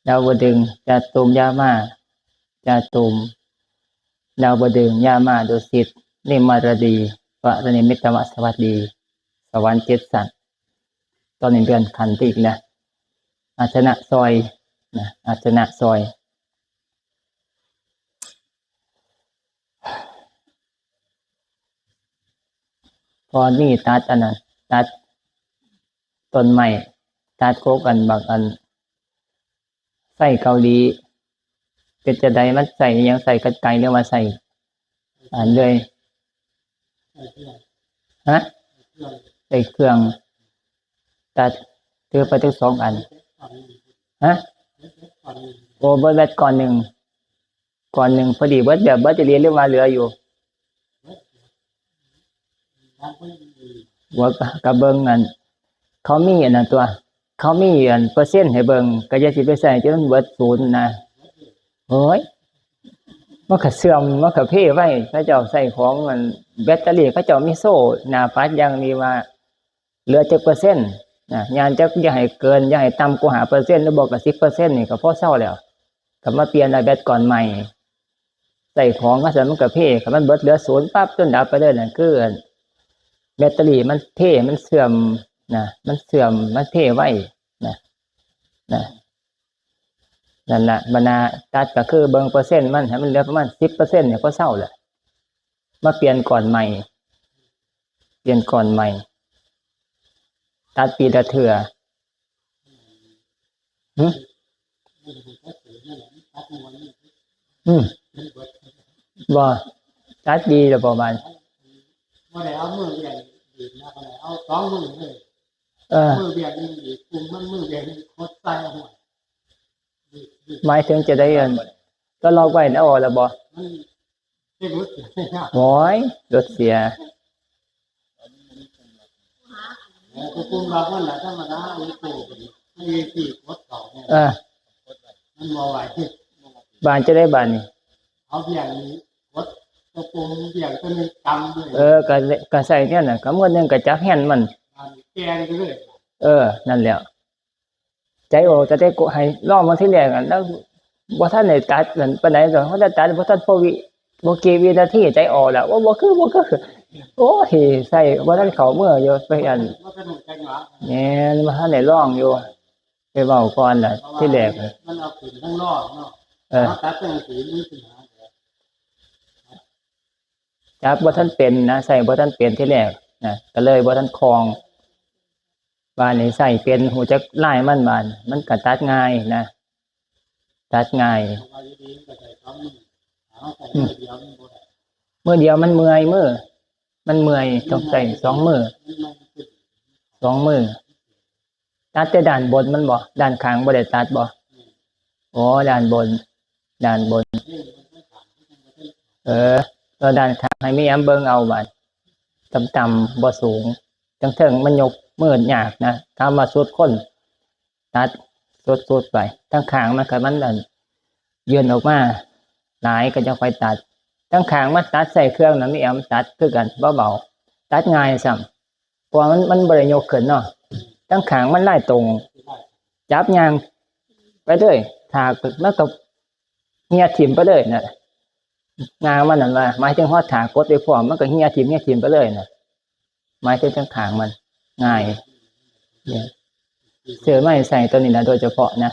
ดาวดึงจะตุมยามาจะตุมดาวดึงยามาดุสิตนิมารดีปะนิมิตวสวัสดีสวรรค์เจ็ดสัตว์ตอนนี้เดือนขันติกนะอาชนะซอยนะอาชนะซอยพอนี่ตัดอันนั้นตัดต้นไม้ตัดโคกันบางอันใส่เกาหลีเป็นจะได้มันใส่ยังใส่กระไกเรียกว่าใส่อันเลยฮะใส่เครื่องตัดเทือไปทั้งสองอันฮะโอ้เบิร์ดก่อนหนึ่งพอดีเบิร์ดแบบเบิร์ดจะเรียนเรื่องมาเหลืออยู่ว่ากระเบิงอันเขามีอันนั้นตัวเขามีอันเปอร์เซ็นต์ให้เบิงก็จะสิไปใส่จนเบิร์ดศูนย์นะโอ้ยมันก็เสื่อมมันก็เพ่ไว้พระเจ้าใส่ของมันแบตเตอรี่พระเจ้ามีโซ่หน้าปัดอย่างนี้ว่าเหลือ7%นะงานจะอย่าให้เกินอย่าให้ต่ำกว่า5%หรือบอกกับ10%นี่ก็พอเศร้าแล้วก็มาเปลี่ยนแบตก่อนใหม่ใส่ของก็มันก็เพ่ก็มันเบิดเหลือ0ปั๊บจนดับไปเลยนั่นคือแบตเตอรี่มันเพ่มันเสื่อมนะมันเสื่อมมันเพ่ไว้นะนั่นแหละบรรณาตัดก็คือเบิ่งเปอร์เซ็นต์มันให้มันเหลือประมาณ10%เนี่ยก็เศร้าแหละมาเปลี่ยนก่อนใหม่ตัดปีละเถื่อบ่ตัดดีหรือประมาณบ่ได้เอามือเบียดดีนะบ่ได้เอา2มือเลยมือเบียดนี่ดีกุมมันมือเบียดนี่โคตรใส่หัวหมายถึงจะได้เงินก็ลอกไว้นะแล้วบ่มันเป็นรถเสียโอ้ยรถเสียกุมเราก็แหละธรรมดาอีโก้ไม่ที่โคตรเก่าเนี่ยมันบ่ไหวบ้านจะได้บ้านนี่เอาเบียดนี่โคตรตะปูเบียดก็นึงกำด้วยก็ใส่เนี่ยน่ะก็มื้อนึงก็จับแฮนมันแกงไปเลยนั่นแหละใจโอจะได้กูให้ลองมาที่แรกแล้วบ่ทันได้ตัดกันปานใดดอกเขาจะตัดบ่ทันพอบ่กี่วินาทีใจออกแล้วบ่คือโอ้ยใส่บ่ทันเข้ามืออยู่ไปอันแม่นบ่ทันได้ลองอยู่ไปเว้าก่อนล่ะที่แรกมันเอาขึ้นข้างนอกเนาะตัดจังซี่มีปัญหาจับบ่ทันเป็นนะใส่บ่ทันเป็นที่แรกนะก็เลยบ่ทันคล่องบ้านนี้ใส่เป็นหูจักลายมันก็ตัดง่ายนะตัดง่ายมือเดียวมันเมื่อยต้องใส่2 มือตัดแต่ด้านบนมันบ่ด้านข้างบ่ได้ตัดบ่อ๋อด้านบนตัวด้านข้างให้มีเบิ่งเอาบัดต่ำๆบ่สูงจังเทิงมันยกมือยากนะถามว่าสุดคนตัดสุดไปทั้งข้างมันก็มันยื่นออกมาหลายก็จะค่อยตัดทั้งข้างมันตัดใส่เครื่องน่ะมีตัดคือกันเบาๆตัดง่ายซ้ำเพราะมันบ่ได้ยกขึ้นเนาะทั้งข้างมันไล่ตรงจับยางไปเลยถากมันก็เหี่ยทิ่มไปเลยน่ะงานมันนั่นว่าหมายถึงฮอดถากกดไปพร้อมมันก็เหี่ยทิ่มไปเลยน่ะหมายถึงทั้งข้างมันง่ายเนี่ยเสื้อไม่ใส่ตัวนี้นะโดยเฉพาะนะ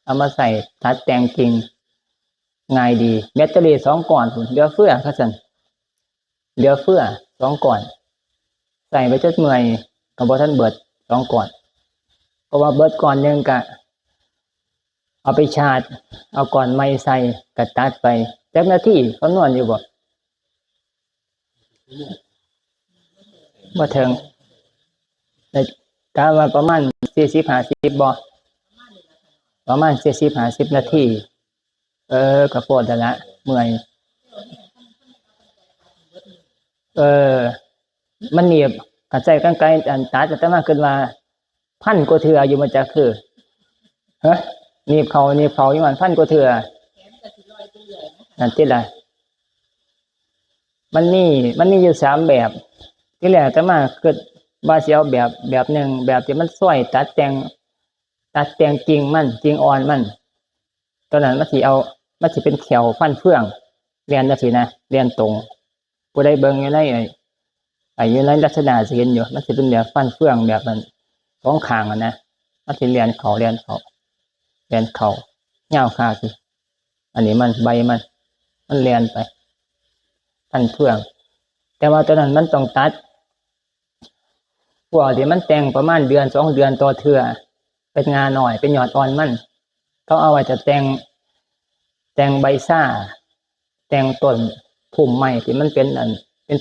เอามาใส่ตัดแต่งกิ่งง่ายดีแบตเตอรี่2 ก้อนเหลือเฟือครับท่านเหลือเฟือ2 ก้อนใส่ไปจนเมื่อยก็บ่ทันเบิด2 ก้อนเพราะว่าเบิดก้อนนึงก็เอาไปชาร์จเอาก้อนใหม่ใส่ก็ตัดไปจักนาทีคำนวณอยู่บ่ถึงกะว่าประมาณ40-50บ่ประมาณ40-50 นาทีก็ปวดแล้วละเมื่อยมันเหนียบกัดใจกรรไกรอันตัดแต่มาขึ้นมา1,000 กว่าเทื่ออยู่มันจะคือหนีบเขาอยู่มัน1,000 กว่าเทื่อนั่นติล่ะมันมีอยู่3 แบบที่แรกแต่มาเกิดว่าสิเอาแบบนึงแบบที่มันสวยตัดแต่งกิ่งมันกิ่งอ่อนมัน ตัวนั้นมันสิเป็นแขวฟันเฟืองเรียนจังซี่นะเรียนตรงผู้ใดเบิ่งอยู่ในอยู่ในลักษณะสิเห็นอยู่มันสิเป็นแบบฟันเฟืองแบบนั้นสองข้างนะมันสิเรียนเขายาวขาสิอันนี้มันใบมันเรียนไปฟันเฟืองแต่ว่าตัวนั้นมันต้องตัดพวกที่มันแต่งประมาณเดือน2เดือนต่อเทื่อเป็นงาหน่อยเป็นยอดอ่อนมันเขาเอาไว้จะแต่งใบซ่าแต่งต้นพุ่มไม้ที่มันเป็น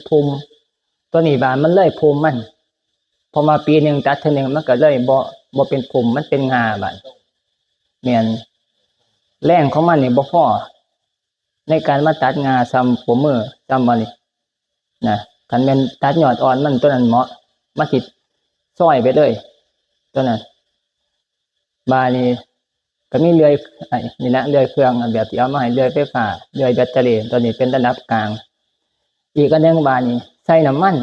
พุ่มตัวนี้บานมันเลยพุ่มมันพอมาปีหนึ่งตัดเท่านึงมันก็เลยบ่เป็นพุ่มมันเป็นงาบานแม่นแรงของมันนี่บ่พอในการมาตัดงาซ้ำผมมือซ้ำบ่นี่นะคันแม่นตัดยอดอ่อนมันตัวนั้นเหมาะมาสิซอยไปเลยตัวนั้นบานี่ก็มีเลื่อยนี่แหละเลื่อยเครื่องแบบที่เอามาให้เลื่อยไฟฟ้าเลื่อยแบตเตอรี่ตัวนี้เป็นระดับกลางอีกอันนึงบานี่ใส่น้ำมัน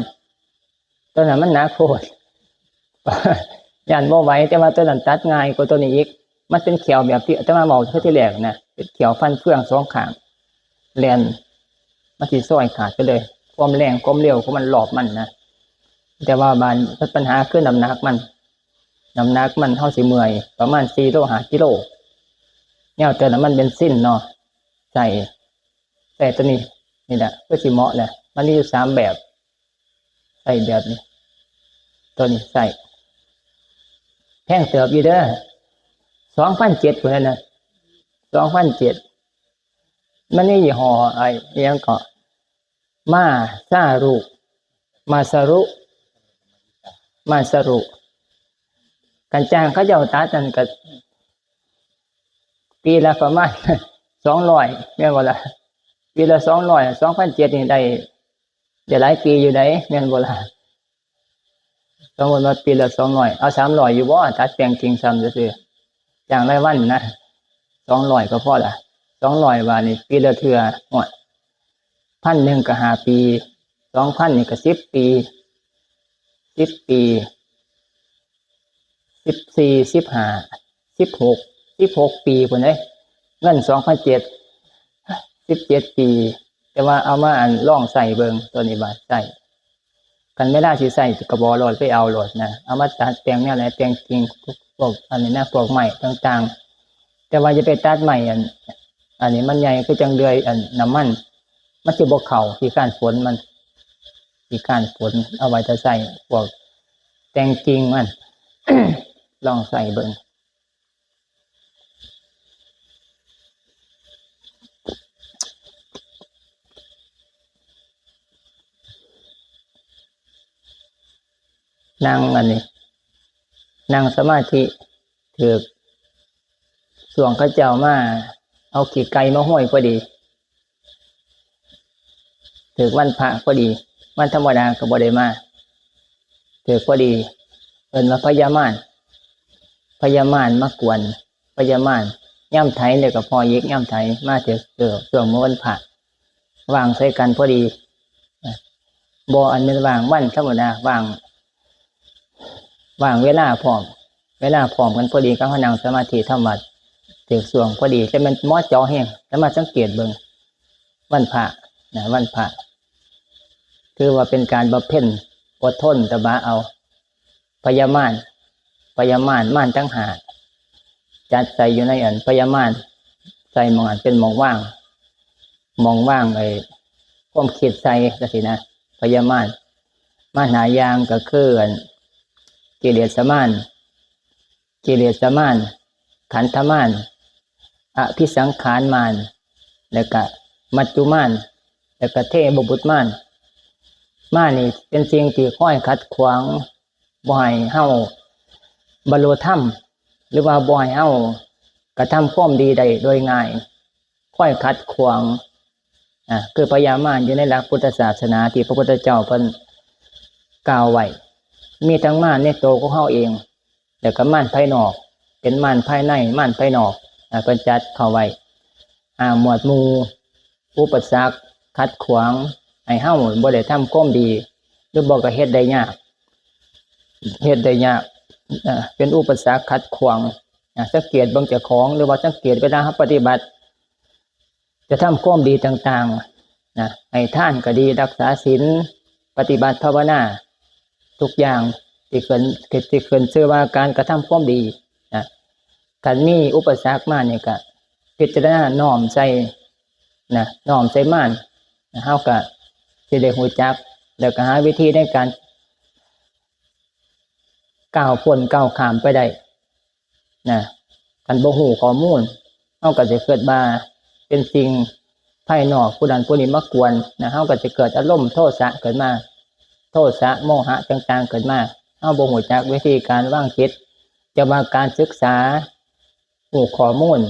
ตัวนั้นมันหนักโพดย่านบ่ไหวแต่ว่าตัวนั้นตัดง่ายกว่าตัวนี้อีกมันเป็นเขียวแบบที่อาตมาบอกที่แรกนะเป็นเขียวฟันเฟืองสองข้างแล่นมันสิซอยขาดไปเลยความแรงความเร็วของมันหลอบมันนะแต่ว่าบานปัญหาคือน้ำหนักมันเท่าสิเมื่อยประมาณ4 โล 5 กิโลเนี่ยแต่ละมันเป็นสิ้นเนาะใส่ตัวนี้นี่แหละเพื่อสิเหมาะแหละมันมีอยู่3แบบใส่แบบนี้ตัวนี้ใส่แพงเติบอยู่เด้อ 2,700 พุ่นน่ะ 2,700 มันนี่ยี่ห้อยังก็มาซารุกันจ้างเขาเจ้าตัดนั่นก็ปีละประมาณ200แม่นบ่ล่ะปีละ200 2,700นี่ได้หลายปีอยู่ได้แม่นบ่ล่ะสมมุติว่าปีละ200เอา300อยู่บ่ตัดแต่งกิ่งซ้ำซื่อๆจ้างรายวันนะ200ก็พอละ200บาทนี่ปีละเทื่อฮอด 1,000 ก็5 ปี 2,000 นี่ก็10 ปี14 15 16 ปีพุ่นเด้เงิน 2,700 17 ปีแต่ว่าเอามาลองใส่เบิ่งตัวนี้บาดใส่กันไม่ได้สิใส่ก็บ่รอดไปเอาโลดนะเอามาตัดแต่งแนวไหนแต่งกิ่งพวกอันนี้นะพวกไม้ต่างๆแต่ว่าจะไปตัดไม้อันนี้มันใหญ่คือจังเดือยน้ำมันสิบ่เข้าที่การฝนมันที่การฝนเอาไว้จะใส่พวกแต่งกิ่งมัน ลองใส่เบิ่งนั่งสมาธิถือส่วงเขาเจ้ามาเอาขี้ไก่มาห้อยพอดีถือวันพระพอดีวันธรรมดาก็บ่ได้มาถือพอดีเอิ้นว่าพญามารมากวนพญามารย่ำไถเลยก็พอยิกย่ำไถมาถือส่วงวันพระวางใส่กันพอดีบ่อันเป็นวางวันธรรมดาวางเวลาพร้อมกันพอดีกับนั่งสมาธิทำวัดถือส่วงพอดีจะเป็นมอจอแห้งแล้วมาสังเกตเบิ่งวันพระนะวันพระคือว่าเป็นการบำเพ็ญอดทนตะบะเอาพญามารม่านตั้งหาจัดใส่อยู่ในพญามารใส่หมองเป็นหมองว่างความคิดใส่ก็สินะพญามารมาหายางก็คือกิเลสมารขันธมารอภิสังขารมารแล้วก็มัจจุมารแล้วก็เทพบุตรมารนี่เป็นสิ่งที่คอยขัดขวางบ่ให้เฮาบรรลุธรรมหรือว่าบ่ให้เฮากระทำความดีได้โดยง่ายคอยขัดขวางคือพญามารอยู่ในหลักพุทธศาสนาที่พระพุทธเจ้าเพิ่นกล่าวไว้มีทั้งมารในตัวของเฮาเองแล้วก็มารภายนอกเป็นมารภายในมารภายนอกเพิ่นจัดเข้าไว้หมวดหมู่อุปสรรคขัดขวางให้เฮาบ่ได้ทำความดีหรือบ่ก็เฮ็ดได้ยากเป็นอุปสรรคขัดขวาง สังเกตเบิ่งเจ้าของหรือว่าสังเกตเวลาปฏิบัติจะทำความดีต่างๆให้ท่านก็ดีรักษาศีลปฏิบัติภาวนาทุกอย่างที่เกินชื่อว่าการกระทำความดีการมีอุปสรรคมาเนี่ยก็พิจารณาน้อมใจน้อมใจมั่นเฮาก็สิได้รู้จักแล้วก็หาวิธีในการก้าวพ้นก้าวข้ามไปได้กันบ่ฮู้ข้อมูลเฮาก็จะเกิดมาเป็นสิ่งภายนอกผู้นั้นผู้นี้มากวนเฮาก็จะเกิดอารมณ์โทสะเกิดมาโทสะโมหะต่างๆเกิดมาเฮาบ่รู้จักวิธีการวางจิตจะว่าการศึกษารู้ข้อมูล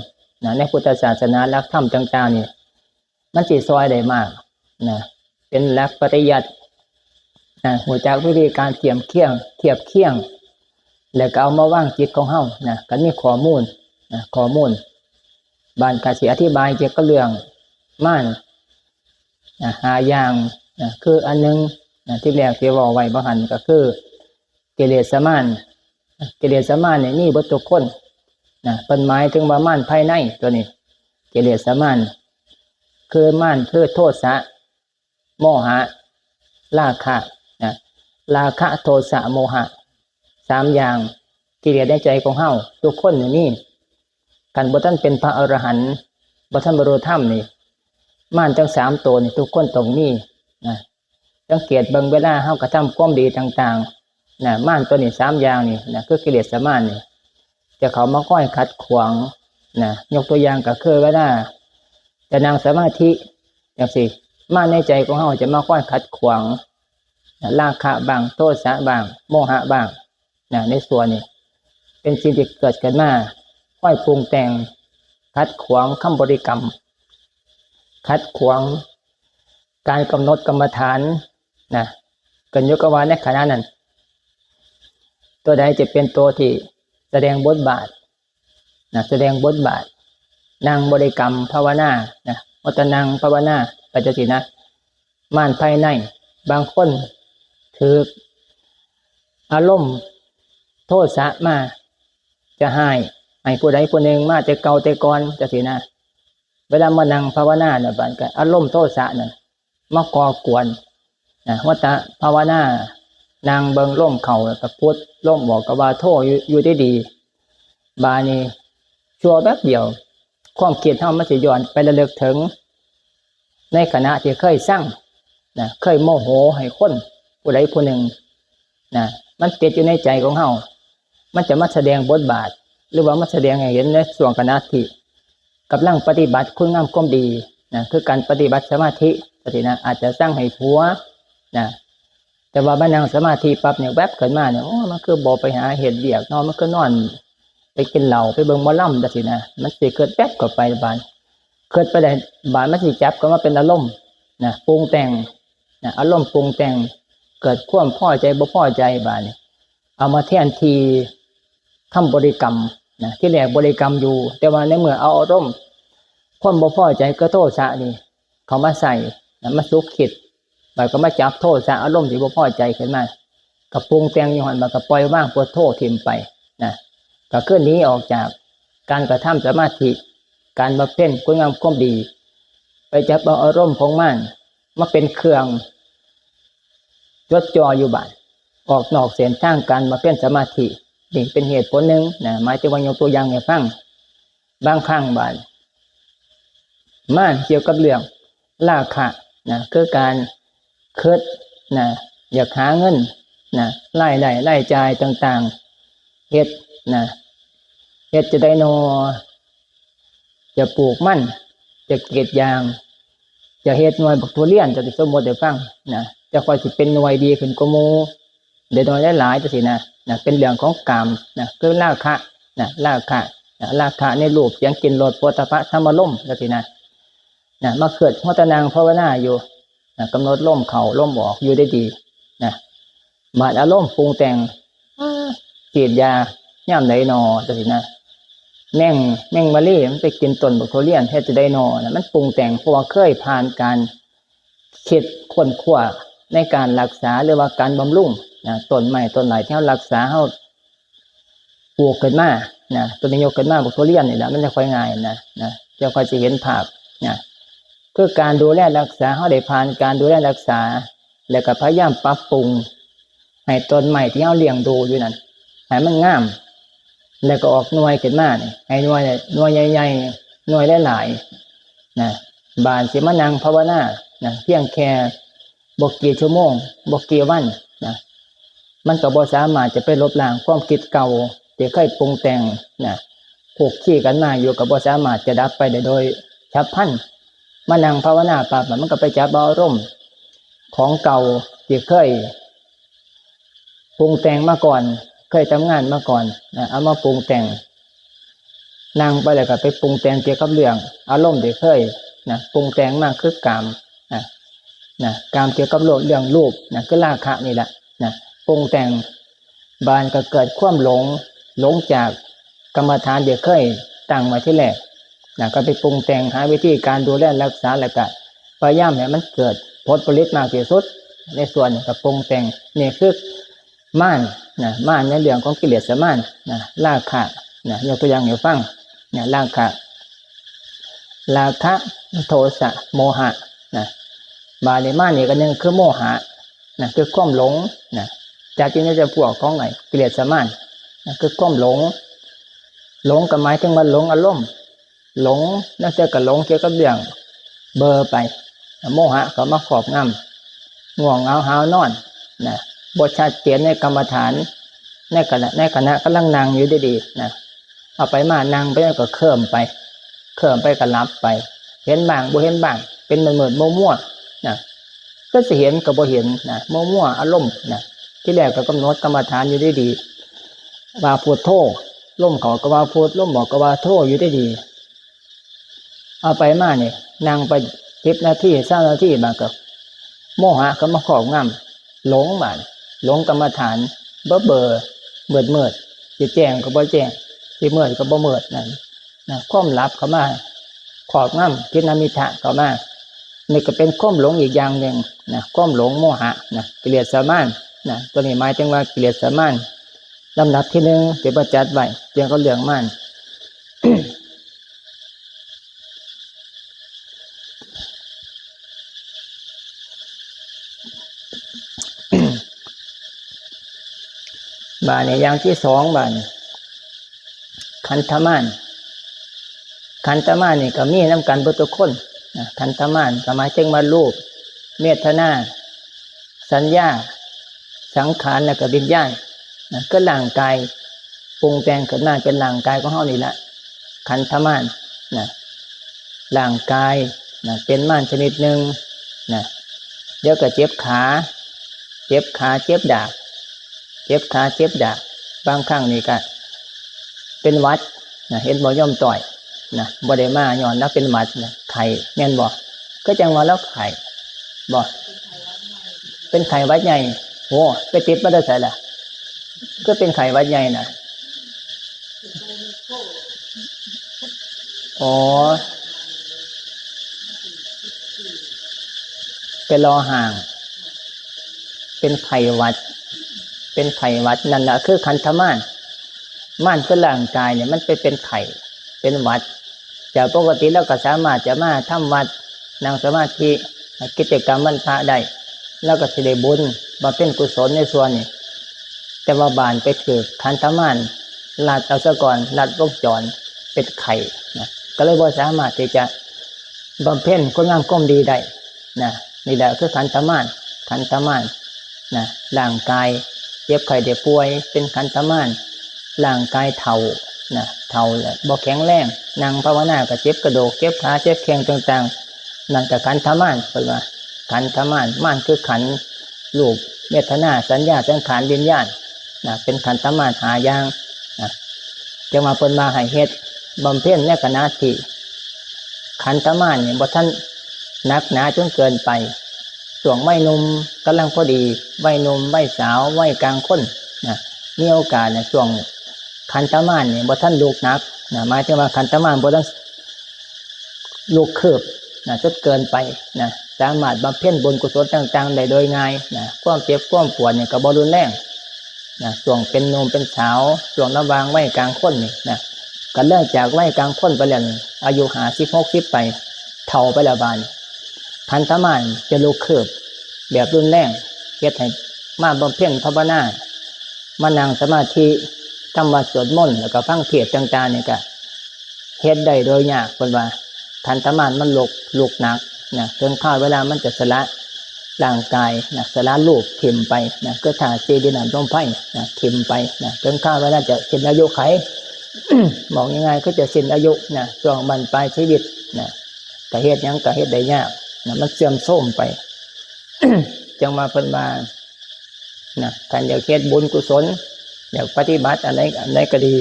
ในพุทธศาสนาหลักธรรมต่างๆนี่มันสิช่วยได้มากเป็นหลักปริยัติรู้จักวิธีการเทียบเคียงแล้วก็เอามาวางจิตของเฮาก็มีข้อมูลบานก็สิอธิบายเกี่ยวกับเรื่องม่านหาอย่างคืออันนึงที่แรกที่ว่าไว้บ่หันก็คือกิเลสม่านเนี่ยมีเบิดทุกคนเป็นหมายถึงว่าม่านภายในตัวนี้กิเลสม่านคือม่านคือโทสะโมหะราคะราคะโทสะโมหะ3อย่างกิเลสในใจของเฮาทุกคนนี่กันบ่ทันเป็นพระอรหันต์บ่ทันบรรลุธรรมนี่ม่านทั้ง3ตัวนี่ทุกคนต้องมีสังเกตเบิ่งเวลาเฮากระทำความดีต่างๆม่านตัวนี้3อย่างนี่คือกิเลสม่านนี่จะเขามาค่อยขัดขวางยกตัวอย่างก็คือเวลาจะนั่งสมาธิจังซี่ม่านในใจของเฮาจะมาค่อยขัดขวางราคะบ้างโทสะบ้างโมหะบ้างในส่วนนี้เป็นสิ่งที่เกิดขึ้นมาค่อยปรุงแต่งขัดขวางคำบริกรรมขัดขวางการกำหนดกรรมฐานกันยกว่าในขณะนั้นตัวใดจะเป็นตัวที่แสดงบทบาทนั่งบริกรรมภาวนาวัตนังภาวนาปัจจสิม่านภายในบางคนถืออารมณ์โทสะมาจะให้ผู้ใดผู้หนึ่งมาแต่เก่าแต่ก่อนจังซี่เวลามานั่งภาวนาบางก็อารมณ์โทสะนั่นมาก่อกวนวัตภาวนานั่งเบิ่งลมเข้ากับพุทธลมออกก็ว่าโทอยู่ได้ดีบานี้ชั่วแป๊บเดียวความคิดเฮามันสิย้อนไประลึกถึงในขณะที่เคยสร้างเคยโมโหให้คนผู้ใดผู้หนึ่งมันติดอยู่ในใจของเฮามันจะมาแสดงบทบาทหรือว่ามาแสดงให้เห็นในช่วงขณะที่กำลังปฏิบัติคุณงามความดีคือการปฏิบัติสมาธิอาจจะสร้างให้ผัวแต่ว่ามานั่งสมาธิปั๊บเนี่ยแวบขึ้นมาเนี่ยมันคือบ่ไปหาเหตุเบียกมันก็นอนไปกินเหล้าไปเบิ่งหมอลำจังซี่มันสิเกิดแป๊บก็ไปบานเกิดไปได้บานมันสิจับก็มาเป็นอารมณ์ปรุงแต่งอารมณ์ปรุงแต่งเกิดความพอใจบ่พอใจบานนี่เอามาแทนที่คำบริกรรมที่แรกบริกรรมอยู่แต่ว่าในเมื่อเอาอารมณ์ความบ่พอใจก็โทสะนี่เขามาใส่มาสุกคิดแล้วก็มาจับโทสะอารมณ์ที่บ่พอใจขึ้นมาก็ปรุงแต่งอยู่หั่นมันก็ปล่อยว่างปวดโทษทิ่มไปก็เคลื่อนหนีออกจากการกระทำสมาธิการบำเพ็ญคุณงามความดีไปจับเอาอารมณ์ของมันมาเป็นเครื่องจดจ่ออยู่บ้านออกนอกเส้นทางการบำเพ็ญสมาธินี่เป็นเหตุผลหนึ่งหมายถึงว่ายกตัวอย่างให้ฟังบางครั้งบ้านม่านเกี่ยวกับเรื่องราคะคือการคิดอยากหาเงินรายได้รายจ่ายต่างๆเฮ็ดจะได้นอจะปลูกมันจะเก็บยางจะเฮ็ดหน่วยบักทุเรียนจะสมมติได้ฟังจะค่อยสิเป็นหน่วยดีขึ้นกว่าหมู่ได้น้อยได้หลายจังซี่เป็นเรื่องของกามคือราคะในรูปเสียงกลิ่นรสโผฏฐัพพะธรรมารมณ์จังซี่มาเกิดวัตนังภาวนาอยู่กำหนดลมเข้าลมออกอยู่ได้ดีมาอารมณ์ปรุงแต่งฉีดยาย่ำไหนนอจังซี่แม่งมะลิมันไปกินต้นบักทุเรียนเฮ็ดจะได้นอมันปรุงแต่งเพราะว่าเคยผ่านการคิดค้นคว้าในการรักษาหรือว่าการบำรุงต้นไม้ต้นไหนที่เรารักษาเราปลูกขึ้นมา นะตัวนี้ยกขึ้นมาบอกทุเรียนนี่แหละมันจะค่อยง่ายนะจะค่อยจะเห็นภาพนะคือการดูแลรักษาเขาได้ผ่านการดูแลรักษาแล้วก็พยายามปรับปรุงให้ต้นใหม่ที่เขาเลี้ยงดูอยู่นั่นให้มันงามแล้วก็ออกหน่วยขึ้นมาเนี่ยให้หน่วยใหญ่ๆหน่วยหลายๆนะบานสิมานั่งภาวนานะเพียงแค่บ่กี่ชั่วโมงบ่กี่วันนะมันก็บ่สามารถจะไปลบล้างความคิดเก่าที่เคยปรุงแต่งนะผูกขี้กันมาอยู่กับบ่สามารถจะดับไปได้โดยฉับพลันมานั่งภาวนาปั๊บมันก็ไปจับอารมณ์ของเก่าที่เคยปรุงแต่งมาก่อนเคยทำงานมาก่อนนะเอามาปรุงแต่งนั่งไปแล้วก็ไปปรุงแต่งเกี่ยวกับเรื่องอารมณ์ที่เคยนะปรุงแต่งมากคือกามกามเกี่ยวกับเรื่องรูปนะคือราคะนี่แหละนะปรุงแต่งบานก็เกิดความหลงจากกรรมฐานที่เคยตั้งไว้ที่แรกนะก็ไปปรุงแต่งหาวิธีการดูแลรักษาแล้วก็พยายามให้มันเกิดผลผลิตมากที่สุดในส่วนกับปรุงแต่งนี่คือม่านม่านในเรื่องของกิเลสม่านราคะยกตัวอย่างให้ฟังราคะโทสะโมหะบาลีม่านนี่ก็นึงคือโมหะคือความหลงจากที่นี่จะพวกของไงกิเลสม่านคือความหลงก็หมายถึงว่าหลงอารมณ์หลงนั่นจะกับหลงเกี่ยวกับเรื่องเบอร์ไปโมหะก็มาครอบงำง่วงเหงาหาวนอนบทชัดเจนในกรรมฐานในขณะกำลังนั่งอยู่ดีๆเอาไปมานั่งไปก็เคลื่อนไปก็ลับไปเห็นบ้างบ่เห็นบ้างเป็นเหมือนมั่วก็จะเห็นกับบ่เห็นมั่วอารมณ์ที่แรกก็กำหนดกรรมฐานอยู่ดีๆว่าพูดโทล่มเขาก็ว่าพูดล่มบอกก็ว่าโทอยู่ดีๆเอาไปมาเนี่ยนั่งไป10 นาที20 นาทีบางก็โมหะก็มาครอบงำหลงบ้านหลงกรรมฐานเบอมืดจะแจ้งก็บ่แจ้งที่มืดก็บ่มืดนั่นความลับเข้ามาขอบงำทิฏฐิมิทะเข้ามานี่ก็เป็นความหลงอีกอย่างหนึ่งความหลงโมหะกิเลสม่านตัวนี้หมายถึงว่ากิเลสม่านลำดับที่1ที่ประจัดไว้เรื่องก็เรื่องม่าน บาเนี่ยอย่างที่2บาเนี่ยขันธม่านนี่ก็มีน้ำกันบุตรคนขันธม่านก็หมายถึงว่ารูปเมตนาสัญญาสังขารและก็วิญญาณก็ร่างกายปรุงแต่งขึ้นมาเป็นร่างกายของเฮานี่แหละขันธม่านร่างกายเป็นม่านชนิดหนึ่งเดี๋ยวก็เจ็บขาเจ็บดาบบางครั้งนี่ก็เป็นหวัดเห็นบ่ย่อมต่อยบ่ได้มาย้อนแล้วเป็นหวัดไข้แม่นบ่ก็จังว่าแล้วไข้บ่เป็นไข้หวัดใหญ่โอ้ไปติดมาได้ไสล่ะก็เป็นไข้หวัดใหญ่น่ะอ๋อไปรอห่างเป็นไข้หวัดนั่นแหละคือขันธม่านคือร่างกายเนี่ยมันไปเป็นไข้เป็นหวัดจากปกติแล้วก็สามารถจะมาทำวัดนั่งสมาธิกิจกรรมวันพระได้แล้วก็สิได้บุญมาเป็นกุศลในส่วนนี้แต่ว่าบานไปถือขันธม่านลัดเอาซะก่อนลัดวงจรเป็นไข้ก็เลยบ่สามารถที่จะบำเพ็ญคุณงามความดีได้นี่แหละคือขันธม่านร่างกายเจ็บไข้ได้ป่วยเป็นขันธม่านร่างกายเฒ่าแล้วบ่แข็งแรงนั่งภาวนาก็เจ็บกระดูกเจ็บขาเจ็บแข้งต่างๆนั่นก็ขันธม่านเพิ่นว่าขันธม่านคือขันธ์รูปเวทนาสัญญาสังขารวิญญาณเป็นขันธม่าน5อย่างจังว่าเพิ่นมาให้เฮ็ดบำเพ็ญในขณะที่ขันธม่านนี่บ่ทันหนักหนาจนเกินไปช่วงวัยหนุ่มกำลังพอดีวัยหนุ่มวัยสาววัยกลางคนมีโอกาสช่วงขันธม่านนี่บ่ทันลุกหนักหมายถึงว่าขันธม่านบ่ทันลุกคืบจนเกินไปสามารถบำเพ็ญบุญกุศลต่างๆได้โดยง่ายความเจ็บความปวดนี่ก็บ่รุนแรง นะช่วงเป็นหนุ่มเป็นสาวช่วงระหว่างวัยกลางคนนี่นะก็เลิกจากวัยกลางคนไปแล้วอายุ50-60ไปเฒ่าไปแล้วบานขันธมารจะลุกคืบแบบรุนแรงเฮ็ดให้มาบำเพ็ญภาวนามานั่งสมาธิทำวัดสวดมนต์แล้วก็ฟังเทศน์ต่างๆนี่ก็เฮ็ดได้โดยยากเพิ่นว่าขันธมารมันลุกหนักนะจนข้าวเวลามันจะสละร่างกายนะสละรูปทิ่มไปนะก็ถ้าเจดีย์น้ำลมไฟนะทิ่มไปนะจนข้าวเวลาจะสิ้นอายุไข บอกยังไงก็จะสิ้นอายุนะช่วงบรรปลายชีวิตนะกะเฮ็ดหยังกะเฮ็ดได้ยากนะมันเสื่อมโทรมไป จังมาเพิ่นมานะการอยากเฮ็ดบุญกุศลอยากปฏิบัติอะไรก็ดี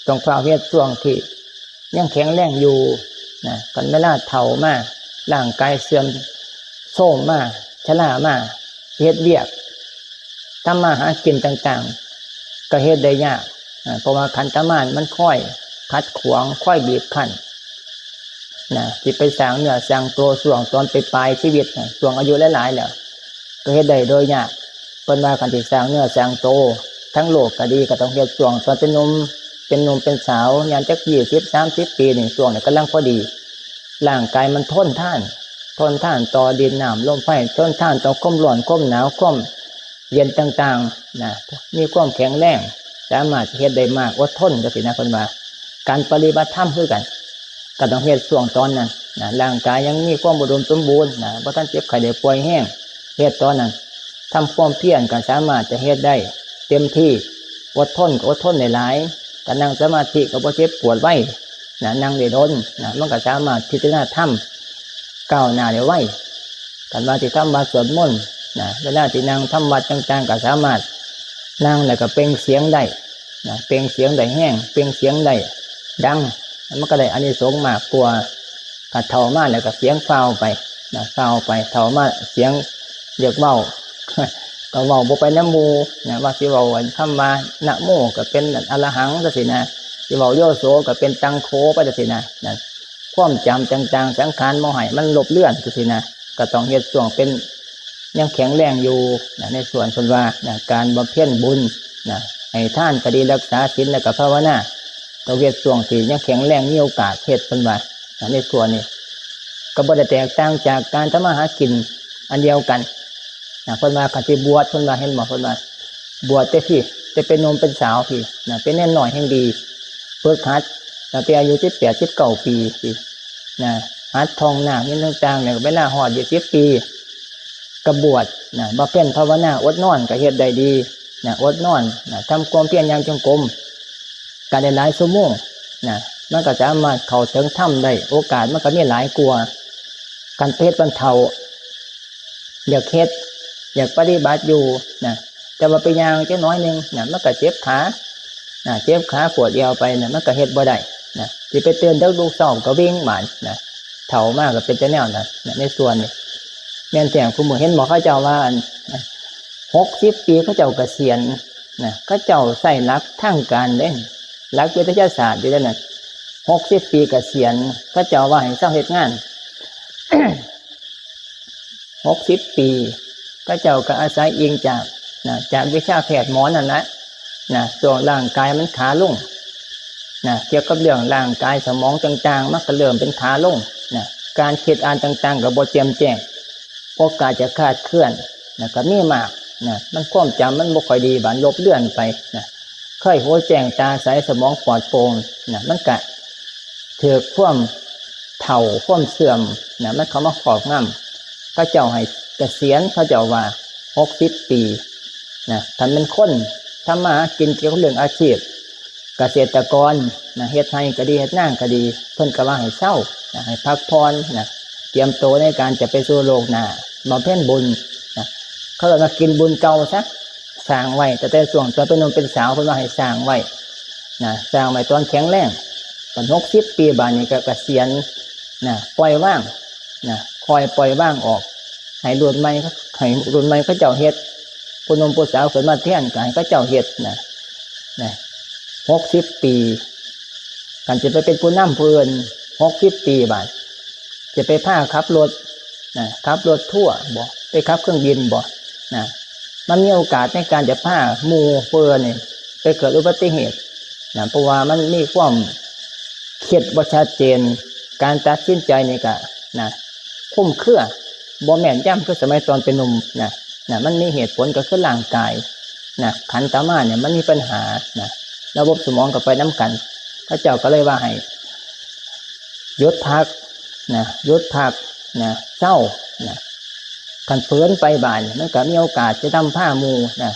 ต้องฝ่าเฮ็ดช่วงที่ยังแข็งแรงอยู่นะกันเวลาเฒ่ามาร่างกายเสื่อมโทรมมาชรามาเฮ็ดเวียกทำมาหากินต่างๆก็เฮ็ดได้ยากเพราะว่าขันธมารมันค่อยขัดขวางค่อยบีบคั้นนะที่ไปสร้างเนื้อสร้างตัวช่วงตอนปลายชีวิตช่วงอายุหลายๆแล้วก็เฮ็ดได้โดยยากเพิ่นว่าคันสิสร้างเนื้อสร้างตัวทั้งโลกก็ดีก็ต้องเฮ็ดช่วงตอนเป็นหนุ่มเป็นสาวยามจัก20-30ปีนี่ช่วงนี้กำลังพอดีร่างกายมันทนทานต่อดินน้ำลมไฟทนทานต่อความร้อนความหนาวความเย็นต่างๆนะมีความแข็งแรงสามารถเฮ็ดได้มากอดทนจังซี่นะเพิ่นว่าการปฏิบัติธรรมคือกันก็ต้องเฮ็ดช่วงตอนนั้นนะร่างกายยังมีความอุดมสมบูรณ์นะบ่ทันเจ็บไข้ได้ป่วยแห้งเฮ็ดตอนนั้นทำความเพียรก็สามารถจะเฮ็ดได้เต็มที่อดทนได้หลายก็นั่งสมาธิก็บ่เจ็บปวดไว้นะนั่งได้ดนนะมันก็สามารถพิจารณาธรรมก้าวหน้าได้ไว้กันว่าที่ทำวัดสวดมนต์นะเวลาที่นั่งทำวัดต่างๆก็สามารถนั่งแล้วก็เปล่งเสียงได้นะเปล่งเสียงได้แห้งเปล่งเสียงได้ดังมันก็ได้อานิสงส์มากกว่าถ้าเฒ่ามาแล้วก็เสียงฟ้าวไปนะฟ้าวไปเฒ่ามาเสียงเรียกเว้า ก็เว้าบ่ไปน้ำหมู่นะว่าสิเว้าคำว่านะโมก็เป็นอรหังจังซี่นะสิเว้าโยโสก็เป็นตังโฆไปจังซี่นะนั่นความจำต่างๆสังขารบ่ให้มันลบเลือนจังซี่นะก็ต้องเฮ็ดช่วงเป็นยังแข็งแรงอยู่นะในส่วนเพิ่นว่านะการบำเพ็ญบุญนะให้ทานก็ดีรักษาศีลแล้วก็ภาวนาต้องเฮ็ดช่วงที่ยังแข็งแรงมีโอกาสเฮ็ดเพิ่นว่านะในส่วนนี้ก็บ่ได้แตกต่างจากการทำมาหากินอันเดียวกันนะเพิ่นว่าคันสิบวชเพิ่นว่าเห็นบ่เพิ่นว่าบวชแต่พี่แต่เป็นหนุ่มเป็นสาวพี่นะเป็นแน่น้อยแห่งดีฝึกหัดตั้งแต่อายุ18-19 ปีพี่นะหัดท่องนาคนี่ต่างๆเนี่ยเวลาฮอด20 ปีก็บวชนะบำเพ็ญภาวนาอดนอนก็เฮ็ดได้ดีนะอดนอนนะทำความเพียรอย่างจงกรมก็ได้หลายชั่วโมงนะมันก็สามารถเข้าถึงธรรมได้โอกาสมันก็มีหลายกว่าการเฮ็ดบรรเทาอยากเฮ็ดอยากปฏิบัติอยู่นะแต่ว่าไปย่างจักหน่อยนึงนะมันก็เจ็บขานะเจ็บขาปวดเอวไปนะมันก็เฮ็ดบ่ได้นะสิไปเตือนเด็กลูกสาวก็วิ่งหมานนะเฒ่ามากก็เป็นแต่แนวนั้นนะในส่วนนี้แม่นแจ้งผู้มื้อเห็นบ่เขาเจ้าว่า60 ปีเขาเจ้าเกษียณนะเขาเจ้าใช้หลักทางการเด้หลักวิทยาศาสตร์อยู่นั่นน่ะ60 ปีเกษียณเขาเจ้าว่าให้เซาเฮ็ดงาน 60 ปีก็เจ้าก็อาศัยอิงจากวิชาแพทย์หมอนั่นแหละนะตัวร่างกายมันขาลงนะเกี่ยวกับเรื่องร่างกายสมองต่างๆมันก็เริ่มเป็นขาลงนะการคิดอ่านต่างๆก็บ่แจ่มแจ้งโอกาสจะคลาดเคลื่อนนะก็มีมากนะมันความจำมันบ่ค่อยดีบัดลบเลือนไปนะเคยหัวแจ้งตาใสสมองปลอดโปร่งนะมันก็ถูกความเฒ่าความเสื่อมนะมันเข้ามาครอบงำเขาเจ้าให้เกษียณเขาเจ้าว่า60 ปีนะท่านเป็นคนทำมากินเกี่ยวกับเรื่องอาชีพเกษตรกรนะเฮ็ดไร่ก็ดีเฮ็ดนาก็ดีเพิ่นก็ว่าให้เศร้านะให้พักผ่อนนะเตรียมตัวในการจะไปสู่โลกหน้าบำเพ็ญบุญนะเขาเรียกว่ากินบุญเก่าซะสร้างไว้แต่ช่วงตอนเป็นหนุ่มเป็นสาวเพิ่นว่าให้สร้างไว้นะสร้างไว้ตอนแข็งแรงตอน60 ปีบาดนี้ก็เกษียณนะปล่อยว่างนะคอยปล่อยว่างออกให้รุ่นใหม่เขาเจ้าเฮ็ดผู้หนุ่มผู้สาวเกิดมาแทนก็ให้เขาเจ้าเฮ็ดนะ60 ปีกันจะไปเป็นผู้นำผู้อื่น60 ปีบาดจะไปพาขับรถนะขับรถทั่วบ่ไปขับเครื่องบินบ่นะ มันมีโอกาสในการจะพาหมู่เพื่อนนี่ไปเกิดอุบัติเหตุนะเพราะว่ามันมีความคิดบ่ชัดเจนการตัดสินใจนี่ก็นะคุ้มเครือบ่แม่นย่ำคือสมัยตอนเป็นหนุ่มนะมันมีเหตุผลก็คือร่างกายนะขันธ์ตามาเนี่ยมันมีปัญหานะระบบสมองก็ไปน้ำกันพระเจ้าก็เลยว่าให้หยุดพักนะหยุดพักนะเศร้านะขันเฟื้นไปบ้านมันก็มีโอกาสจะทำผ้ามูนะ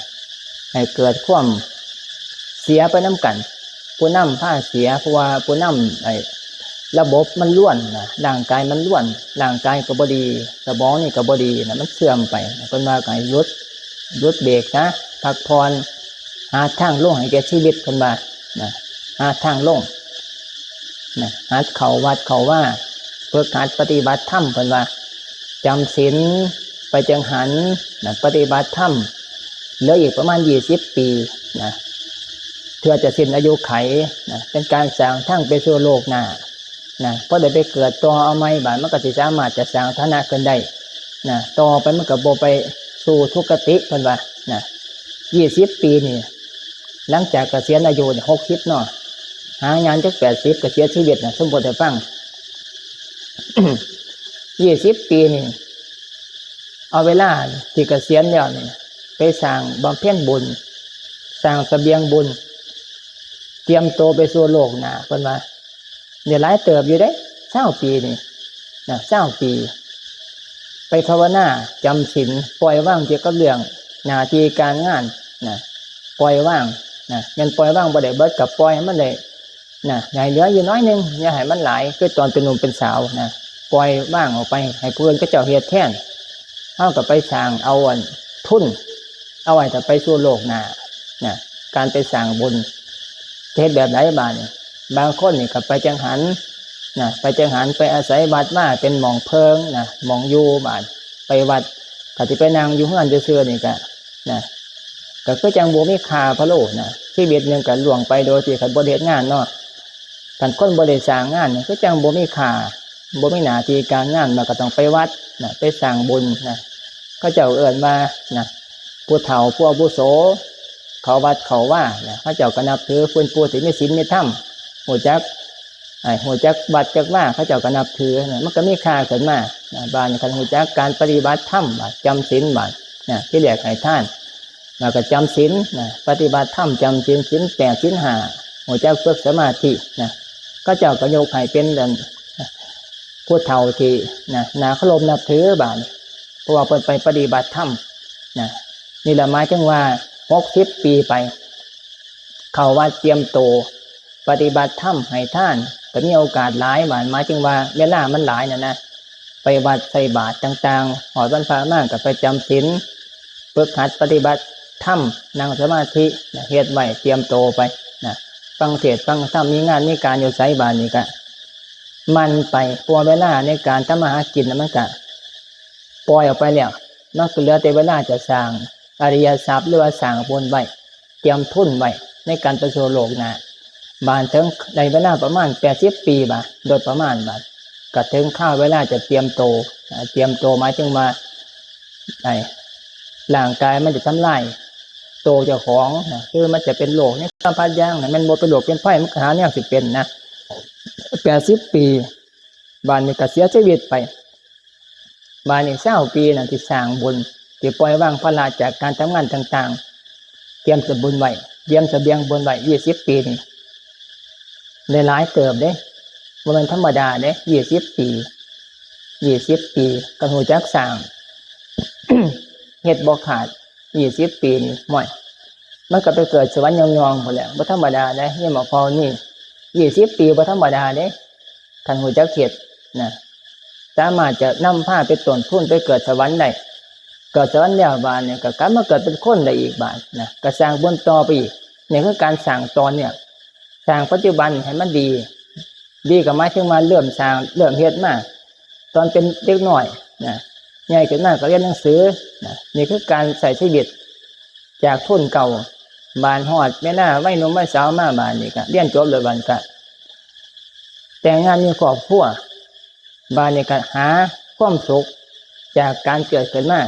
ให้เกิดความเสียไปน้ำกันผู้นำผ้าเสียเพราะว่าผู้นำระบบมันล้วนนะร่างกายมันล้วนร่างกายก็บดีสมองนี่ก็บดีนะมันเสื่อมไปคนมาก็ให้หยุดเบรกนะพักผ่อนหาทางลงให้แก่ชีวิตคนมานะหาทางลงนะหัดเขาวัดเขาว่าเพื่อการปฏิบัติธรรมคนว่าจำศีลไปจังหันนะปฏิบัติธรรมเหลืออีกประมาณ20 ปีนะเพื่อจะสิ้นอายุไขนะเป็นการสร้างทั้งไปสู่โลกหน้านะเพราะได้ไปเกิดต่อเอาไม่บาดมันก็สามารถจะสร้างฐานะขึ้นได้นะต่อไปมันก็บ่ไปสู่ทุกขติคนว่านะ20 ปีนี่หลังจากเกษียณอายุ60เนาะหางานจัก80ก็เสียชีวิตนะสมบูรณ์ให้ฟัง 20 ปีนี่เอาเวลาที่เกษียณแล้วนี่ไปสร้างบำเพ็ญบุญสร้างเสบียงบุญเตรียมตัวไปสู่โลกหน้าเพิ่นว่าเนี่ยหลายเติบอยู่เด้20 ปีนี่นะ20 ปีไปภาวนาจำศีลปล่อยว่างเกี่ยวกับเรื่องหน้าที่การงานนะปล่อยว่างนะงั้นปล่อยว่างบ่ได้เบิดกับปล่อยให้มันได้นะอย่าให้เหลืออยู่น้อยนึงอย่าให้มันหลายคือตอนเป็นหนุ่มเป็นสาวนะปล่อยว่างออกไปให้ผู้อื่นก็เจ้าเฮ็ดแทนเฮาก็ไปสร้างเอาทุนเอาไว้ถ้าไปสู่โลกหน้านะการไปสร้างบุญเฮ็ดแบบไหนบ้างนี่บางคนนี่ก็ไปจังหันนะไปจังหันไปอาศัยวัดมาเป็นหม่องเพิงนะหม่องอยู่บ้านไปวัดก็สิไปนั่งอยู่เฮือนซื่อๆนี่ก็นะก็คือจังบ่มีค่าพะโลนะชีวิตนึงก็ล่วงไปโดยที่คันบ่ได้เฮ็ดงานเนาะคันคนบ่ได้สร้างงานนี่คือจังบ่มีค่าบ่มีหน้าที่การงานมันก็ต้องไปวัดนะไปสร้างบุญนะก็เจ้าเอิ้นว่านะผู้เฒ่าผู้อาวุโสเขาวัดเขาว่านะเขาเจ้าก็นับถือผู้ที่มีศีลมีธรรมฮู้จักวัดจักว่าเขาเจ้าก็นับถือนะมันก็มีค่าขึ้นมานะบ้านคันฮู้จักการปฏิบัติธรรมจำศีลบาดนะที่เรียกให้ท่านแล้วก็จำศีลนะปฏิบัติธรรมจำศีลศีล8ศีล5ฮู้จักฝึกสมาธินะก็เจ้าก็ยกให้เป็นผู้เฒ่าที่นะน่าเคารพนับถือบาดเพราะว่าเพิ่นไปปฏิบัติธรรมนะนี่ละหมายถึงว่า60 ปีไปเข้าวัดเตรียมโตปฏิบัติธรรมให้ท่านก็มีโอกาสหลายบาดหมายถึงว่าเวลามันหลายนะไปวัดใส่บาตรต่างๆหอดวันพระมากก็ไปจำศีลฝึกหัดปฏิบัติธรรมนั่งสมาธิเฮ็ดไว้เตรียมโตไปนะฟังเทศน์ฟังธรรมมีงานมีการอยู่ไสบาดนี่ก็มันไปตัวเวลาในการทำมาหากินมันก็ปล่อยออกไปแล้วนอกจากเหลือแต่เวลาจะสร้างอริยทรัพย์หรือว่าสร้างบุญไว้เตรียมทุนไว้ในการไปสู่โลกหน้าบานถึงในเวลาประมาณ80 ปีบาโดยประมาณบาก็ถึงข้าวเวลาจะเตรียมโตหมายถึงว่าร่างกายมันจะทำลายโตเจ้าของนะคือมันจะเป็นโรคในสัมผัสย่างนะมันบ่เป็นโรคเป็นไฟมันหาแนวสิเป็นนะ80 ปีบานนี้ก็เสียชีวิตไปบานนี้20 ปีนะที่สร้างบุญที่ปล่อยวางภาระจากการทำงานต่างๆเตรียมเสบุญไว้เตรียมเสบียงบุญไว้20 ปีนี่หลายเติบเด้บ่แม่นธรรมดาเด้20 ปีก็ฮู้จักสร้าง เฮ็ดบ่ขาด20 ปีนี่ม่อยมันก็ไปเกิดสวรรค์ยองๆพุ่นแหละบ่ธรรมดาเด้นี่หมอพอนี่20 ปีบ่ธรรมดาเด้ท่านฮู้จักเฮ็ดนะสามารถจะนำพาไปต้นทุนไปเกิดสวรรค์ได้เกิดสวรรค์แล้วบาดเนี่ยก็กลับมาเกิดเป็นคนได้อีกบาดนะก็สร้างบุญต่อไปอีกนี่คือการสร้างตอนเนี่ยสร้างปัจจุบันให้มันดีก็หมายถึงมาเริ่มสร้างเริ่มเฮ็ดมาตอนเป็นเด็กน้อยนะใหญ่ขึ้นมาก็เรียนหนังสือนะนี่คือการใส่ชีวิตจากทุนเก่าบานฮอดแม่น่าวัยหนุ่มวัยสาวมาบานนี่ก็เรียนจบเลยบานก็แต่งงานมีครอบครัวบานนี่ก็หาความสุขจากการเกิดขึ้นมา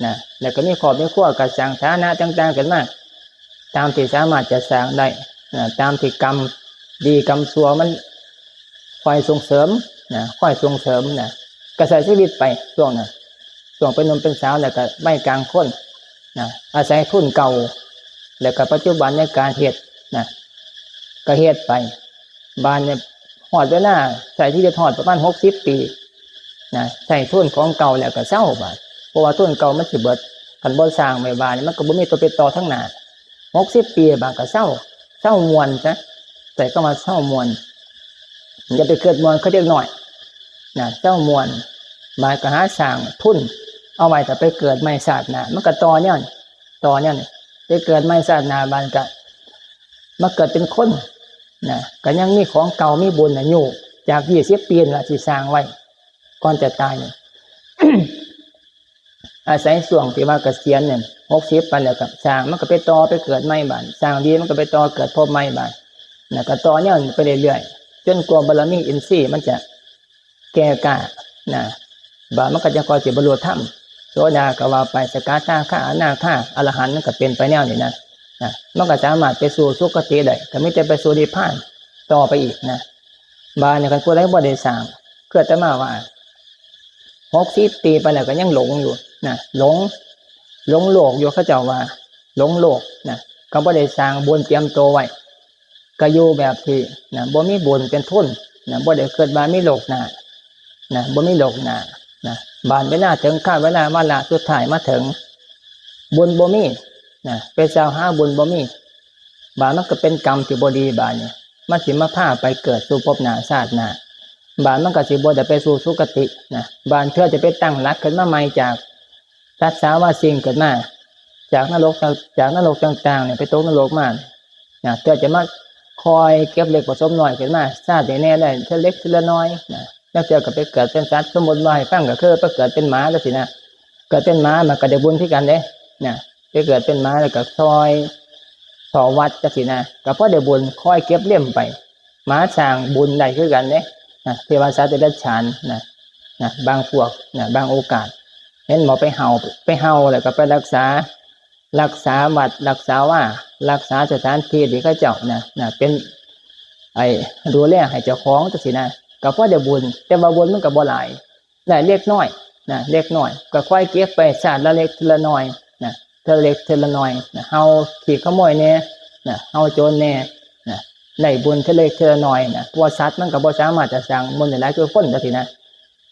นะแล้วก็มีครอบมีครัวกับสร้างฐานะต่างๆกันมาตามที่สามารถจะสร้างได้ตามที่กรรมดีกรรมชั่วมันคอยส่งเสริมนะคอยส่งเสริมนะกระแสชีวิตไปช่วงนั้นช่วงเป็นหนุ่มเป็นสาวแล้วก็ไม่กลางคนนะอาศัยทุนเก่าแล้วก็ปัจจุบันในการเฮ็ดนะก็เฮ็ดไปบ้านเนี่ยหอดเวลาใส่ที่จะหอดประมาณ60 ปีนะใส่ทุนของเก่าแล้วก็เศร้าบาดเพราะว่าทุนเก่ามันสิเบิดคันบ่สร้างใหม่บ้านมันก็บ่มีตัวเป็นต่อทั้งหน้า60 ปีบางก็เศร้ามวนซะแต่ก็มาเศร้ามวนอย่าไปเกิดมวนเขาเรียกหน่อยนะเศร้ามวนบางก็หาสร้างทุนเอาไว้แต่ไปเกิดไม่ศาสตร์นะมันก็ต่อเนี่ยไปเกิดไม่ศาสตร์นะบางก็มาเกิดเป็นคนนะก็ยังมีของเก่ามีบุญนะอยู่จาก20 ปีละที่สร้างไว้ก่อนจะตายเนี่ย อาศัยส่วงที่ว่าเกษียณเนี่ย60 ไปแล้วก็สร้างมันก็ไปต่อไปเกิดใหม่บ้านสร้างดีมันก็ไปต่อเกิดพบใหม่บ้านนะก็ต่อเนี่ยไปเรื่อยๆจนกว่าบารมีอินทรีย์มันจะแก่กล้านะบามันก็จะคอยสิบรรลุธรรมโสดาก็ว่าไปสกทาคาอนาคาอรหันต์มันก็เป็นไปแนวนี้นะมันก็สามารถไปสู่สุคติได้ก็ไม่ได้ไปสู่นิพพานต่อไปอีกนะบาเนี่ยกันผู้ใดบ่ได้สร้างเกิดแต่มาว่า60 ปีไปแล้วก็ยังหลงอยู่นะหลงโลกอยู่เขาเจ้าว่าหลงโลกนะก็บ่ได้สร้างบุญเตรียมตัวไว้ก็อยู่แบบที่นะบ่มีบุญเป็นทุนนะบ่ได้เกิดมามีโลกหน้านะบ่มีโลกหน้านะบานเวลาถึงข้าเวลามาละสุดท้ายมาถึงบุญบ่มีนะไปเจ้าหาบุญบ่มีบานมันก็เป็นกรรมที่บ่ดีบานเนี่ยมันสิมาพาไปเกิดสู่ภพหน้าชาติหน้าบานมันก็สิบ่ได้ไปสู่สุคตินะบานเพื่อจะไปตั้งหลักขึ้นมาใหม่จากทัศสาวาสิ่งเกิดมาจากนรกต่างๆเนี่ยไปตกนรกมานะเพื่อจะมาคอยเก็บเล็กผสมน้อยขึ้นมาชาติแน่ได้ทีละเล็กทีละน้อยนะแล้วเจอกับไปเกิดเป็นสัตว์สมมติว่าให้ฟังก็คือไปเกิดเป็นหมาแล้วสินะเกิดเป็นหมามันก็ได้บุญที่กันเด้นะไปเกิดเป็นหมาแล้วก็ซอยต่อวัดจังสินะก็เพราะได้บุญคอยเก็บเลี่ยมไปหมาสร้างบุญได้คือกันเด้นะเทวสัตว์จะได้ฌานนะบางพวกนะบางโอกาสเห็นหมอไปเห่าแล้วก็ไปรักษาวัดรักษาว่ารักษาสถานที่ที่เขาเจ้านะเป็นไอ้ดูแลให้เจ้าของจังสินะก็เพราะได้บุญแต่ว่าบุญมันก็บ่หลายได้เล็กน้อยนะเล็กน้อยก็ค่อยเก็บไปชาติละเล็กทีละน้อยนะทีละเล็กทีละน้อยนะเฮาขี้ขโมยแน่นะเฮาโจรแน่นะได้บุญทีละเล็กทีละน้อยนะตัวสัตว์มันก็บ่สามารถจะสร้างบุญได้หลายคือคนจังสินะ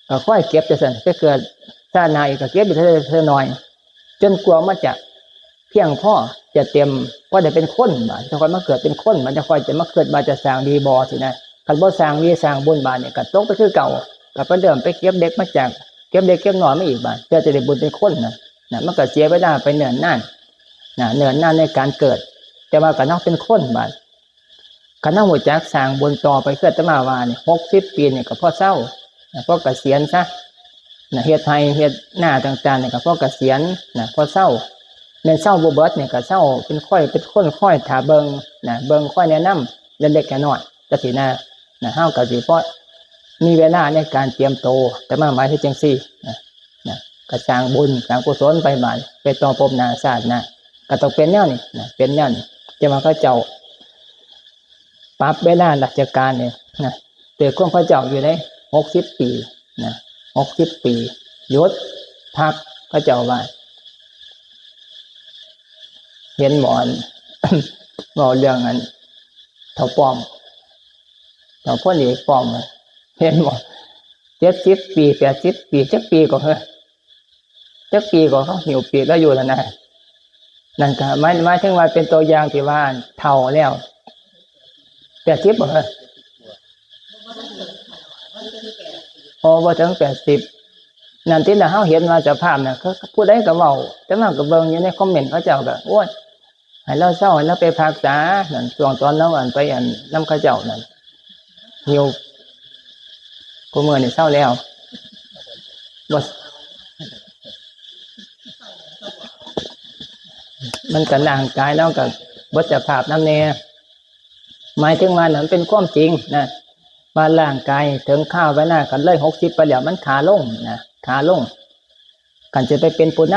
ก็ค่อยเก็บจังซั่นไปเกิดชาติหน้าอีกก็เก็บไปทีละน้อยจนกว่ามันจะเพียงพอจะเต็มก็ได้เป็นคนบาดจะค่อยมาเกิดเป็นคนมันจะค่อยจะมาเกิดมาจะสร้างดีบ่สินะคันบ่สร้างดีสร้างบุญบาดเนี่ยก็ตกไปคือเก่าก็ไปเดิมไปเก็บเด็กมาจากเก็บเด็กเก็บน้อยมาอีกบาดเพื่อจะได้บุญเป็นคนนะมันก็เสียเวลาไปเนิ่นนานในการเกิดแต่ว่าก็ต้องเป็นคนบาดคันนำหัวจักสร้างบุญต่อไปเกิดตมาว่าเนี่ย60 ปีเนี่ยก็พอเศร้าพอเกษียณซะเฮ็ดไร่เฮ็ดหน้าต่างๆเนี่ยก็พอเกษียณพอเศร้าในเศร้าบ่เบิดเนี่ยก็เศร้าเป็นคนค่อยถ้าเบิ่งค่อยแนะนำเล็กๆน้อยๆจังซี่นะเฮาก็สิพอมีเวลาในการเตรียมโตแต่มาหมายถึงจังซี่นะก็สร้างบุญสร้างกุศลไปบาดไปต่อภพหน้าชาติหน้าก็ต้องเป็นแนวนี้นะเป็นแนวนี้จะมาเขาเจ้าปรับเวลาราชการเนี่ยนะแต่ของพระเจ้าอยู่ได้60 ปีนะ60 ปียศพักพระเจ้าว่าเห็นหมอนบอกเรื่องนั้นเท่าป้อมเท่าพ่อเอกป้อมเห็นหมอน70 ปี80 ปีจักปีก็จักปีก็เขาหิวปีแล้วอยู่แล้วนะนั่นก็หมายถึงว่าเป็นตัวอย่างที่ว่าเท่าแล้ว80บ่พอว่าถึง80นั่นที่เราเห็นว่าสภาพน่ะเขาผู้ใดก็เว้าแต่ว่าก็เบิ่งอยู่ในคอมเมนต์เขาเจ้าก็โอ้ยให้เราเศร้าให้เราไปพักษานั่นช่วงตอนเราไปนำเขาเจ้านั่นหิวกูมื้อนี่เศร้าแล้วบ่มันก็ร่างกายแล้วก็บ่สภาพนำแน่หมายถึงว่านั่นเป็นความจริงนะว่าร่างกายถึงข้าวไว้หน้ากันเลย60ไปแล้วมันขาลงนะขาลงกันจะไปเป็นผู้น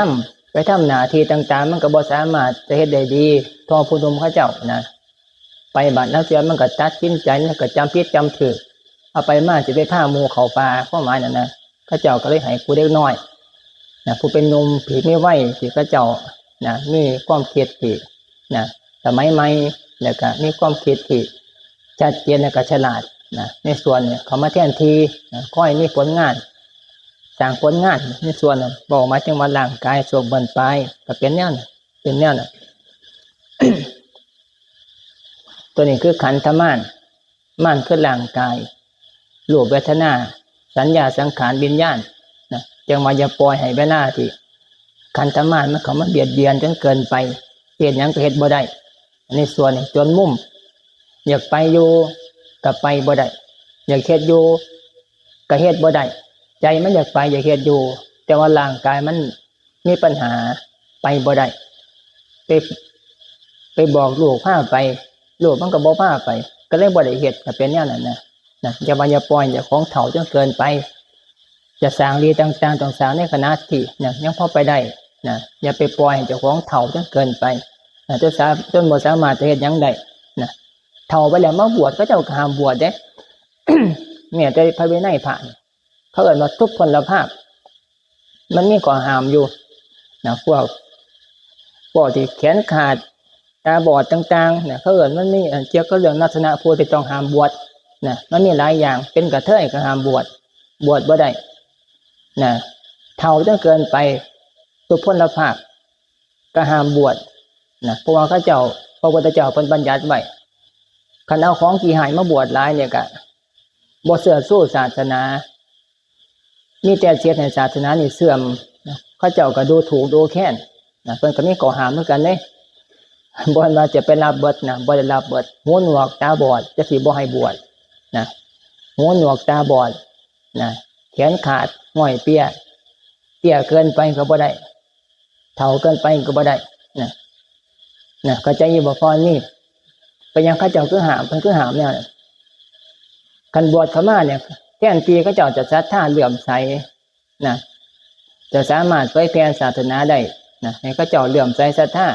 ไปทำหน้าที่ต่างๆมันก็บ่สามารถจะเฮ็ดได้ดีทอผู้นมเขาเจ้านะไปบัดนักเรียนมันก็ตัดสินใจมันก็จำผิดจำถูกเอาไปมาสิไปพาหมู่เข้าป่าความหมายนั่นนะเขาเจ้าก็เลยให้ผู้เด็กน้อยนะผู้เป็นหนุ่มผีไม่ไหวที่เขาเจ้านะมีความคิดที่นะสมัยใหม่แล้วก็มีความคิดที่ชัดเจนและก็ฉลาดนะในส่วนเนี่ยเขามาแทนที่นะค่อยมีผลงานสร้างผลงานในส่วนบอกมาจังว่าร่างกายส่วนบนปลายก็เป็นแนวน่ะเป็นแนวน่ะ ตัวนี้คือขันธม่านม่านคือร่างกายรูปเวทนาสัญญาสังขารวิญญาณนะจังว่าอย่าปล่อยให้เวลาที่ขันธม่านมันเข้ามาเบียดเบียนจนเกินไปเฮ็ดหยังก็เฮ็ดบ่ได้ในส่วนนี้จนมุมอยากไปอยู่ก็ไปบ่ได้อยากเฮ็ดอยู่ก็เฮ็ดบ่ได้ใจมันอยากไปอยากเฮ็ดอยู่แต่ว่าร่างกายมันมีปัญหาไปบ่ได้ไปบอกลูกพาไปลูกมันก็บ่พาไปก็เลยบ่ได้เฮ็ดก็เป็นแนวนั้นนะอย่ามาอย่าปล่อยอย่าของเฒ่าจนเกินไปจะสร้างดีต่างๆต้องสร้างในขณะที่ยังพอไปได้นะอย่าไปปล่อยให้เจ้าของเฒ่าจนเกินไปจนบ่สามารถจะเฮ็ดหยังได้นะเฒ่าไปแล้วมาบวชก็เจ้าก็ห้ามบวชเด้ เนี่ยแต่พระวินัยพระเขาเอิ้นว่าทุพพลภาพมันมีข้อห้ามอยู่นะพวกที่แขนขาดตาบอดต่างๆเนี่ยเขาเอิ้นมันมีเกี่ยวกับเรื่องลักษณะผู้ที่ต้องห้ามบวชนะมันมีหลายอย่างเป็นกระเทยก็ห้ามบวชบ่ได้นะเฒ่าจนเกินไปทุพพลภาพก็ห้ามบวชนะเพราะว่าพระพุทธเจ้าเพิ่นบัญญัติไว้คันเอาของที่หายมาบวชหลายเนี่ยก็บ่เสื่อสู้ศาสนามีแต่เสียให้ศาสนานี่เสื่อมเขาเจ้าก็ดูถูกดูแค้นนะเพิ่นก็มีข้อห้ามเหมือนกันเด้บ่ว่าจะไปรับเบิดนะบ่ได้รับเบิดหูหนวกตาบอดจะสิบ่ให้บวชนะหูหนวกตาบอดนะแขนขาดห้อยเปี้ยเกินไปก็บ่ได้เฒ่าเกินไปก็บ่ได้นะเข้าใจอยู่บ่พอนี่ไปยังเขาเจ้าคือห้ามเพิ่นคือห้ามแนวนั้นคันบวชเข้ามาเนี่ยแทนที่เขาเจ้าจะศรัทธาเลื่อมใสนะจะสามารถเผยแผ่ศาสนาได้นะให้เขาเจ้าเลื่อมใสศรัทธา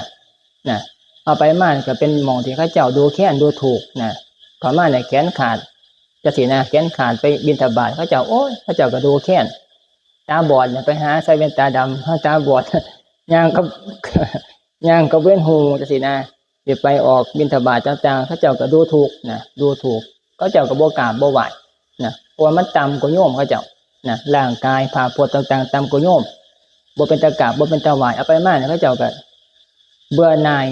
นะเอาไปมาก็เป็นหม่องที่เขาเจ้าดูแค้นดูถูกนะเข้ามาเนี่ยแขนขาดจะสินะแขนขาดไปบิณฑบาตเขาเจ้าโอ้ยเขาเจ้าก็ดูแค้นตาบอดเนี่ยไปหาใส่แว่นตาดำตาบอด ย่างก็เว้นหูจะสินะสิไปออกบิณฑบาตต่างๆเขาเจ้าก็ดูถูกนะดูถูกเขาเจ้าก็บ่กราบบ่ไหว้นะเพราะมันต่ำกว่าโยมเขาเจ้านะร่างกายผ้าพจน์ต่างๆต่ำกว่าโยมบ่เป็นตะกราบบ่เป็นตะไหว้เอาไปมาเนี่ยเขาเจ้าก็เบื่อหน่าย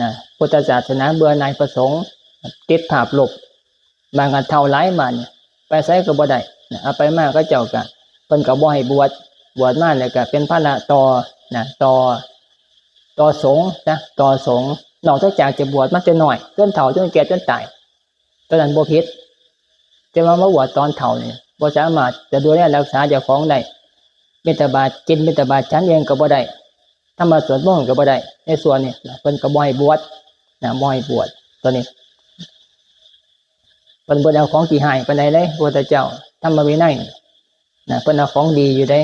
นะพุทธศาสนาเบื่อหน่ายประสงค์ติดภาพลบบางกันเท่าหลายมันไปไสก็บ่ได้นะเอาไปมาเขาเจ้าก็เพิ่นก็บ่ให้บวชมาแล้วก็เป็นภาระต่อนะต่อสงฆ์นะต่อสงฆ์นอกจากจะบวชมาแต่น้อยจนเฒ่าจนแก่จนตายตอนนั้นบ่ผิดแต่ว่ามาบวชตอนเฒ่านี่บ่สามารถจะดูแลรักษาเจ้าของได้บิณฑบาตกินบิณฑบาตฉันเองก็บ่ได้ทำมาสวดมนต์ก็บ่ได้ในส่วนนี้เพิ่นก็บ่ให้บวชนะบ่ให้บวชตัวนี้เพิ่นบ่เอาของที่ให้ปานใดเลยพระพุทธเจ้าธรรมวินัยนะเพิ่นเอาของดีอยู่เด้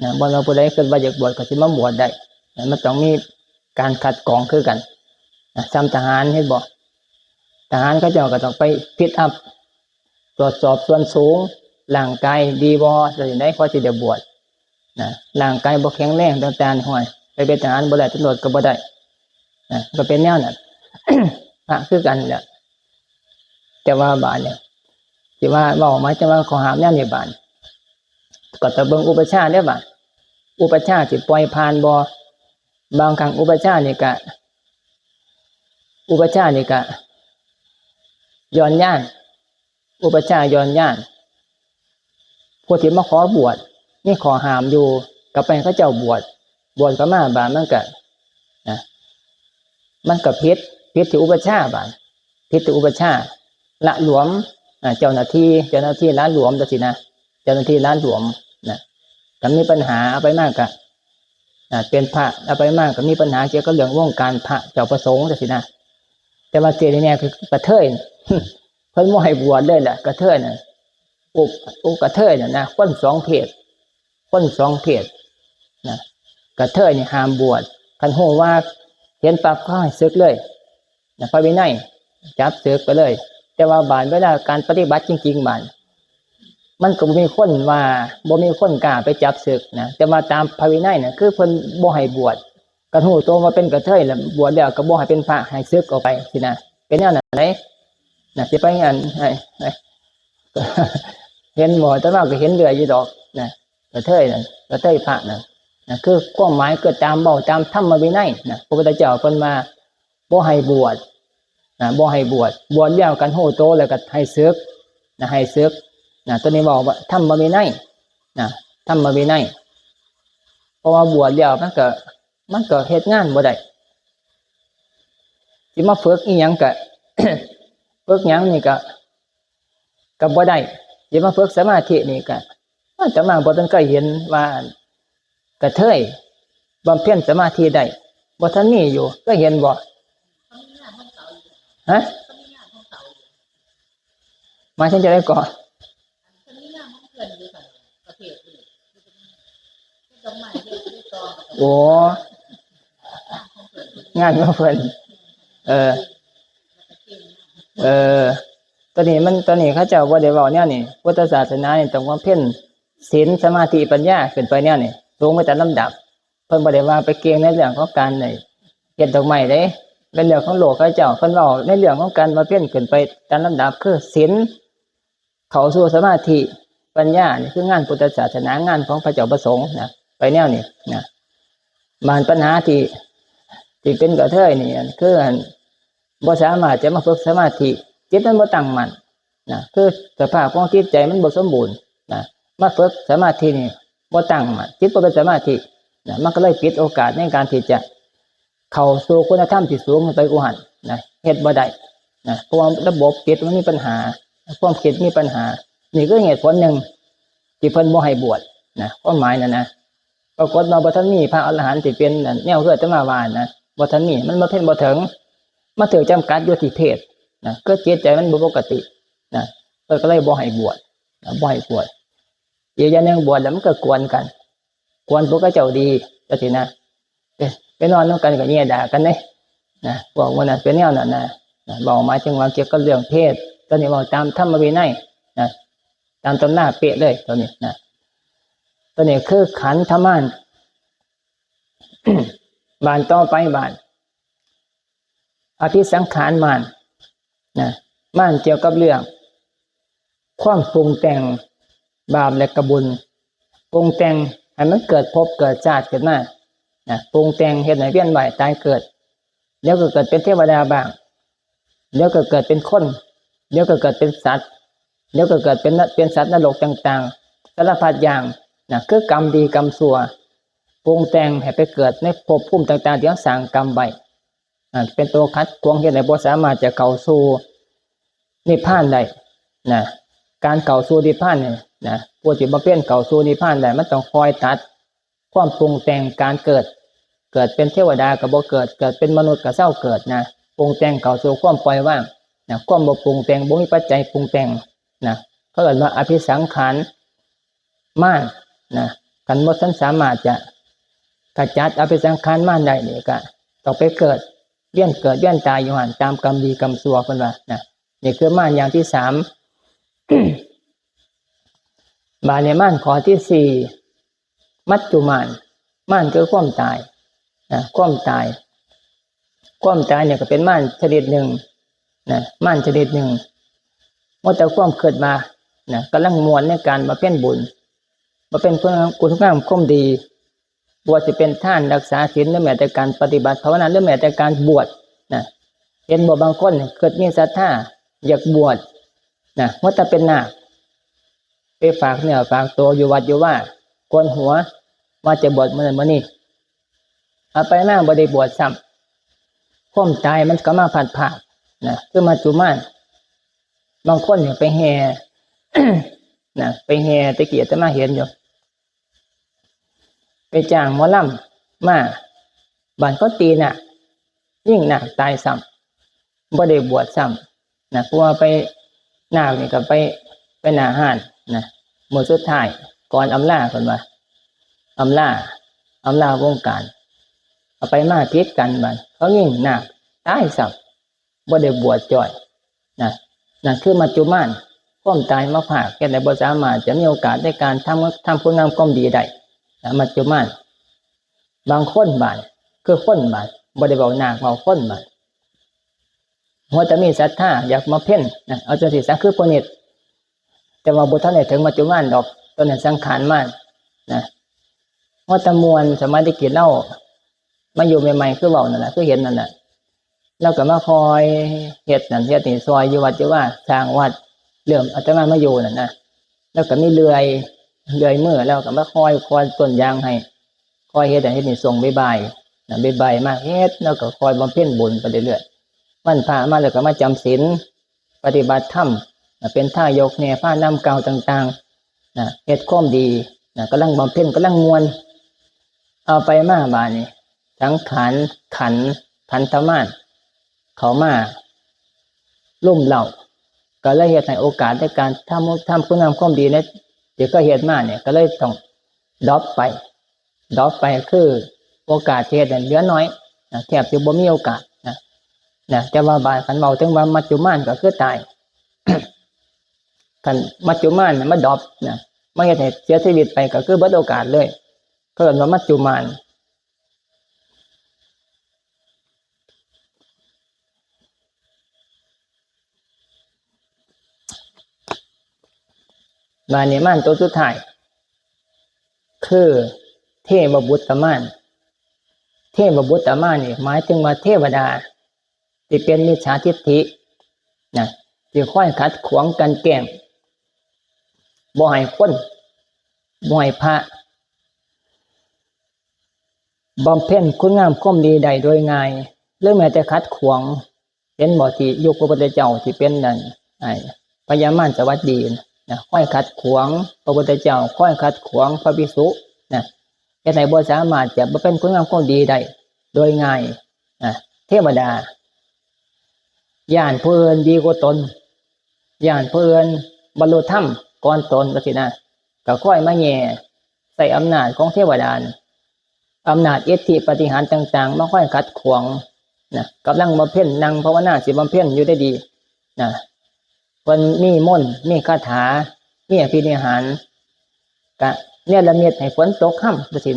นะบ่ว่าผู้ใดคิดว่าอยากบวชก็สิมาบวชได้มันต้องมีการคัดกรองคือกันซ้ำทหารเห็นบ่ทหารเขาเจ้าก็ต้องไปพิจารณาตรวจสอบส่วนสูงร่างกายดีบ่จะได้พอสิได้บวชนะร่างกายบ่แข็งแรงต่างๆห้อยไปเป็นทหารบ่ได้ตำรวจก็บ่ได้ก็เป็นแนวนั้น พระคือกันแหละแต่ว่าบาดเนี่ยสิว่าเว้ามาจะว่าขอห้ามแนวนี้บาดก็ต้องเบิ่งอุปชฌาย์เด้อบาดอุปชฌาย์สิปล่อยผ่านบ่บางครั้งอุปชฌาย์นี่ก็ย้อนย่านอุปชฌาย์ย้อนย่านผู้ที่มาขอบวชนี่ขอห้ามอยู่ก็ไปเขาเจ้าบวชก็มาบาดมันก็นะมันก็ผิดที่อุปชฌาย์บาดผิดที่อุปชฌาย์ละหลวมเจ้าหน้าที่ละหลวมจังซี่นะเจ้าหน้าที่ละหลวมนะก็มีปัญหาเอาไปมากก็เป็นพระเอาไปมากก็มีปัญหาเกี่ยวกับเรื่องวงการพระเจ้าประสงค์จังซี่นะแต่ว่าเจนี่เนี่ยคือกระเทยเพิ่นบ่ให้บวชเลยแหละกระเทยน่ะกระเทยน่ะนะคนสองเพศนะ กระเทยนี่ห้ามบวชคันโหว่าเห็นปั๊บก็ให้ศึกเลยนะพระวินัยจับศึกไปเลยแต่ว่าบานเวลาการปฏิบัติจริงๆบานมันก็บ่มีคนว่าบ่มีคนกล้าไปจับศึกนะแต่ว่าตามพระวินัยเนี่ยคือเพิ่นบ่ให้บวชกันหูโตมาเป็นกระเทยแล้วบวชแล้วก็บ่ให้เป็นพระให้ศึกออกไปสินะเป็นแนวไหนนะสิไปงานให้เห็นหมอแต่ว่าก็เห็นเรืออยู่ดอกนะกระเทยนั่นกระเทยพระนั่นนะคือความหมายเกิดตามเว้าตามธรรมวินัยนะพระพุทธเจ้าเพิ่นมาบ่ให้บวชนะบ่ให้บวชแล้วกันโหโตแล้วก็ให้ศึกนะให้ศึกนะตัวนี้บอกว่าธรรมวินัยนะธรรมวินัยเพราะว่าบวชแล้วมันก็เฮ็ดงานบ่ได้สิมาฝึกอีหยังก็ ฝึกหยังนี่ก็บ่ได้สิมาฝึกสมาธินี่ก็อาตมาบ่ทันเคยเห็นว่ากระเทยบำเพ็ญสมาธิได้บ่ทันมีอยู่ก็เห็นบ่ฮะมาฉันจะได้ก่อนโอ้งานของเพิ่นตอนนี้เขาเจ้าบ่ได้เว้าแนวนี้พุทธศาสนานี่ต้องบำเพ็ญศีลสมาธิปัญญาขึ้นไปแนวนี้สูงไปตามลำดับเพิ่นบ่ได้ว่าไปเก่งในเรื่องของการเฮ็ดดอกไม้เด้เป็นเรื่องของโลกเขาเจ้าเพิ่นเว้าในเรื่องของการบำเพ็ญขึ้นไปตามลำดับคือศีลเข้าสู่สมาธิปัญญานี่คืองานพุทธศาสนางานของพระเจ้าประสงค์นะไปแนวนี้นะบานปัญหาที่เป็นกระเทยนี่คือบ่สามารถจะมาฝึกสมาธิจิตมันบ่ตั้งมั่นนะคือสภาพของจิตใจมันบ่สมบูรณ์นะมาฝึกสมาธินี่บ่ตั้งมั่นจิตบ่เป็นสมาธินะมันก็เลยปิดโอกาสในการที่จะเข้าสู่คุณธรรมที่สูงไปกว่าหันนะเฮ็ดบ่ได้นะเพราะว่าระบบจิตมันมีปัญหาความคิดมีปัญหานี่คือเหตุผลหนึ่งที่เพิ่นบ่ให้บวชนะความหมายนั่นนะปรากฏว่าบ่ทันมีพระอรหันต์ที่เป็นแนวเรือจะมาว่านะบ่ทันมีมันบ่เพ็ญบ่ถึงมาถึงจำกัดอยู่ที่เพศนะก็จิตใจมันบ่ปกตินะก็เลยบ่ให้บวชนะบ่ให้บวชอีกอย่างนึงบวชแล้วมันก็กวนกันกวนพวกเจ้าดีจังซี่นะไปนอนนำกันก็แย่ด่ากันเด้นะบอกว่าน่ะเป็นแนวนั้นนะบอกหมายถึงว่าเกี่ยวกับเรื่องเพศตอนนี้บอกตามธรรมวินัยนะตามตำราเป๊ะเลยตอนนี้นะตอนนี้คือขันธมาร บานต่อไปบานอภิสังขารมารนะมารเกี่ยวกับเรื่องความปรุงแต่งบาปและกบุญปรุงแต่งให้มันเกิดภพเกิดชาติขึ้นมานะปรุงแต่งเฮ็ดให้เวียนว่ายตายเกิดเดี๋ยวก็เกิดเป็นเทวดาบ้างเดี๋ยวก็เกิดเป็นคนเดี๋ยวก็เกิดเป็นสัตว์เดี๋ยวก็เกิดเป็นสัตว์นรกต่างๆสารพัดอย่างนะคือกรรมดีกรรมชั่วปรุงแต่งให้ไปเกิดในภพภูมิต่างๆที่เราสร้างกรรมไว้เป็นตัวคัดกรองเฮ็ดให้บ่สามารถจะเข้าสู่นิพพานได้นะการเข้าสู่นิพพานเนี่ยนะผู้ที่บ่เป็นเข้าสู่นิพพานได้มันต้องคอยตัดความปรุงแต่งการเกิดเป็นเทวดาก็บ่เกิดเป็นมนุษย์ก็เศร้าเกิดนะปรุงแต่งเข้าสู่ความปล่อยว่างนะความบ่ปรุงแต่งบ่มีปัจจัยปรุงแต่งนะเขาเรียกว่าอภิสังขารมารนะกันบ่ทันสามารถจะขจัดอภิสังขารมารได้นี่ก็ต้องไปเกิดเวียนตายอยู่หั่นตามกรรมดีกรรมชั่วเพิ่นว่านะนี่คือมารอย่างที่3 บาลีมารข้อที่4มัจจุมารมารคือความตายนะความตายเนี่ยก็เป็นมารชนิดหนึ่งนะมารชนิดหนึ่งว่าแต่ความเกิดมานะกำลังมวลในการมาเป็นบุญมาเป็นคุณงามความดีบวชจะเป็นท่านรักษาศีลหรือแม้แต่การปฏิบัติภาวนาหรือแม้แต่การบวชนะเห็นบ่บางคนเกิดมีศรัทธาอยากบวชนะว่าแต่เป็นนาคไปฝากเนี่ยฝากตัวอยู่วัดอยู่ว่าโกนหัวว่าจะบวชเมื่อนั้นมื้อนี้เอาไปหน้าบ่ได้บวชซ้ำความตายมันก็มาผ่านผ่านนะคือมัจจุมารบางคนเนี่ยไปแห่ นะไปแห่ตะเกียรจะมาเห็นอยู่ไปจ้างหมอลำมาบ้านเขาตีน่ะยิ่งหนักตายซ้ำบ่ได้บวชซ้ำนะเพราะว่าไปหน้านี่ก็ไปหน้าห้านนะมื้อสุดท้ายก่อนอำลาเพิ่นว่าอำ อำนาจวงการเอาไปมาพิษกันบัดเขายิ่งหนักตายสับบ่ได้บวชจ่อยนั่นคือมัจจุมานความตายมาผากแค่ไหนบ่สามารถจะมีโอกาสในการทำคุณงามความดีได้มัจจุมานบางคนบาดคือคนบาดบ่ได้เว้าหนักเว้าคนบาดหัวจะมีศรัทธาอยากมาเพ่นเอาจังซี่ซะคือพวกนี้แต่ว่าบ่ทันได้ถึงมัจจุมานดอกตอนนั้นสังขารมากว่าตะมวนสมัยที่กินเหล้ามาอยู่ใหม่ๆคือเว้านั่นน่ะคือเห็นนั่นน่ะเราก็มาคอยเฮ็ดนั่นเฮ็ดนี่ซอยอยู่วัดอยู่ว่าสร้างวัดเริ่มอาตมาอยู่นั่นนะแล้วก็มีเลื่อยมือแล้วก็มาคอยต้นยางให้คอยเฮ็ดอันเฮ็ดนี่ส่งบ่ายๆบ่ายๆมาเฮ็ดแล้วก็คอยบำเพ็ญบุญไปเรื่อยๆวันพระมาแล้วก็มาจำศีลปฏิบัติธรรมเป็นท่ายกแนวผ้านำเก่าต่างๆเฮ็ดความดีกำลังบำเพ็ญกำลังมวลเอาไปมาบาดนี้สังขารขันธ์พันธมานเขามาลุ่มเหล่าก็เลยเหตุในโอกาสในการทำคุณงามความดีเนี่ยเดี๋ยวก็เหตุมาเนี่ยก็เลยต้องดรอปไปคือโอกาสเหตุเหลือน้อยแทบจะบ่มีโอกาสแต่ว่าบาดขันเบาถึงว่ามัจจุมานก็คือตาย ขันมัจจุมานมันดรอปไม่เหตุให้เสียชีวิตไปก็คือเบิดโอกาสเลยก็เรียกว่ามัจจุมานบาเนมานตัวสุดท้ายคือเทพบุตรมานนี่หมายถึงว่าเทวดาที่เป็นมิจฉาทิฏฐิที่ค่อยขัดขวางกันแกล้งบ่ให้คนบ่ให้พระบำเพ็ญคุณงามความดีใดโดยง่ายหรือแม้แต่ขัดขวางเห็นบ่ที่ยุคพระพุทธเจ้าที่เป็นนั่นพญามารสวัสดีค่อยขัดขวางพระพุทธเจ้าค่อยขัดขวางพระภิกษุแต่ไหนบ่สามารถจะมาเป็นคุณงามความดีได้โดยง่ายเทวดาย่านผู้อื่นดีกว่าตนย่านผู้อื่นบรรลุธรรมก่อนตนก็สิก็ค่อยมาแย่ใส่อำนาจของเทวดาอำนาจอิทธิปาฏิหาริย์ต่างๆมาค่อยขัดขวางกำลังบำเพ็ญนั่งภาวนาสิบำเพ็ญอยู่ได้ดีคนมีมนต์มีคาถามีอภินิหารก็เนี่ยละเมียดให้ฝนตกค่ำสิ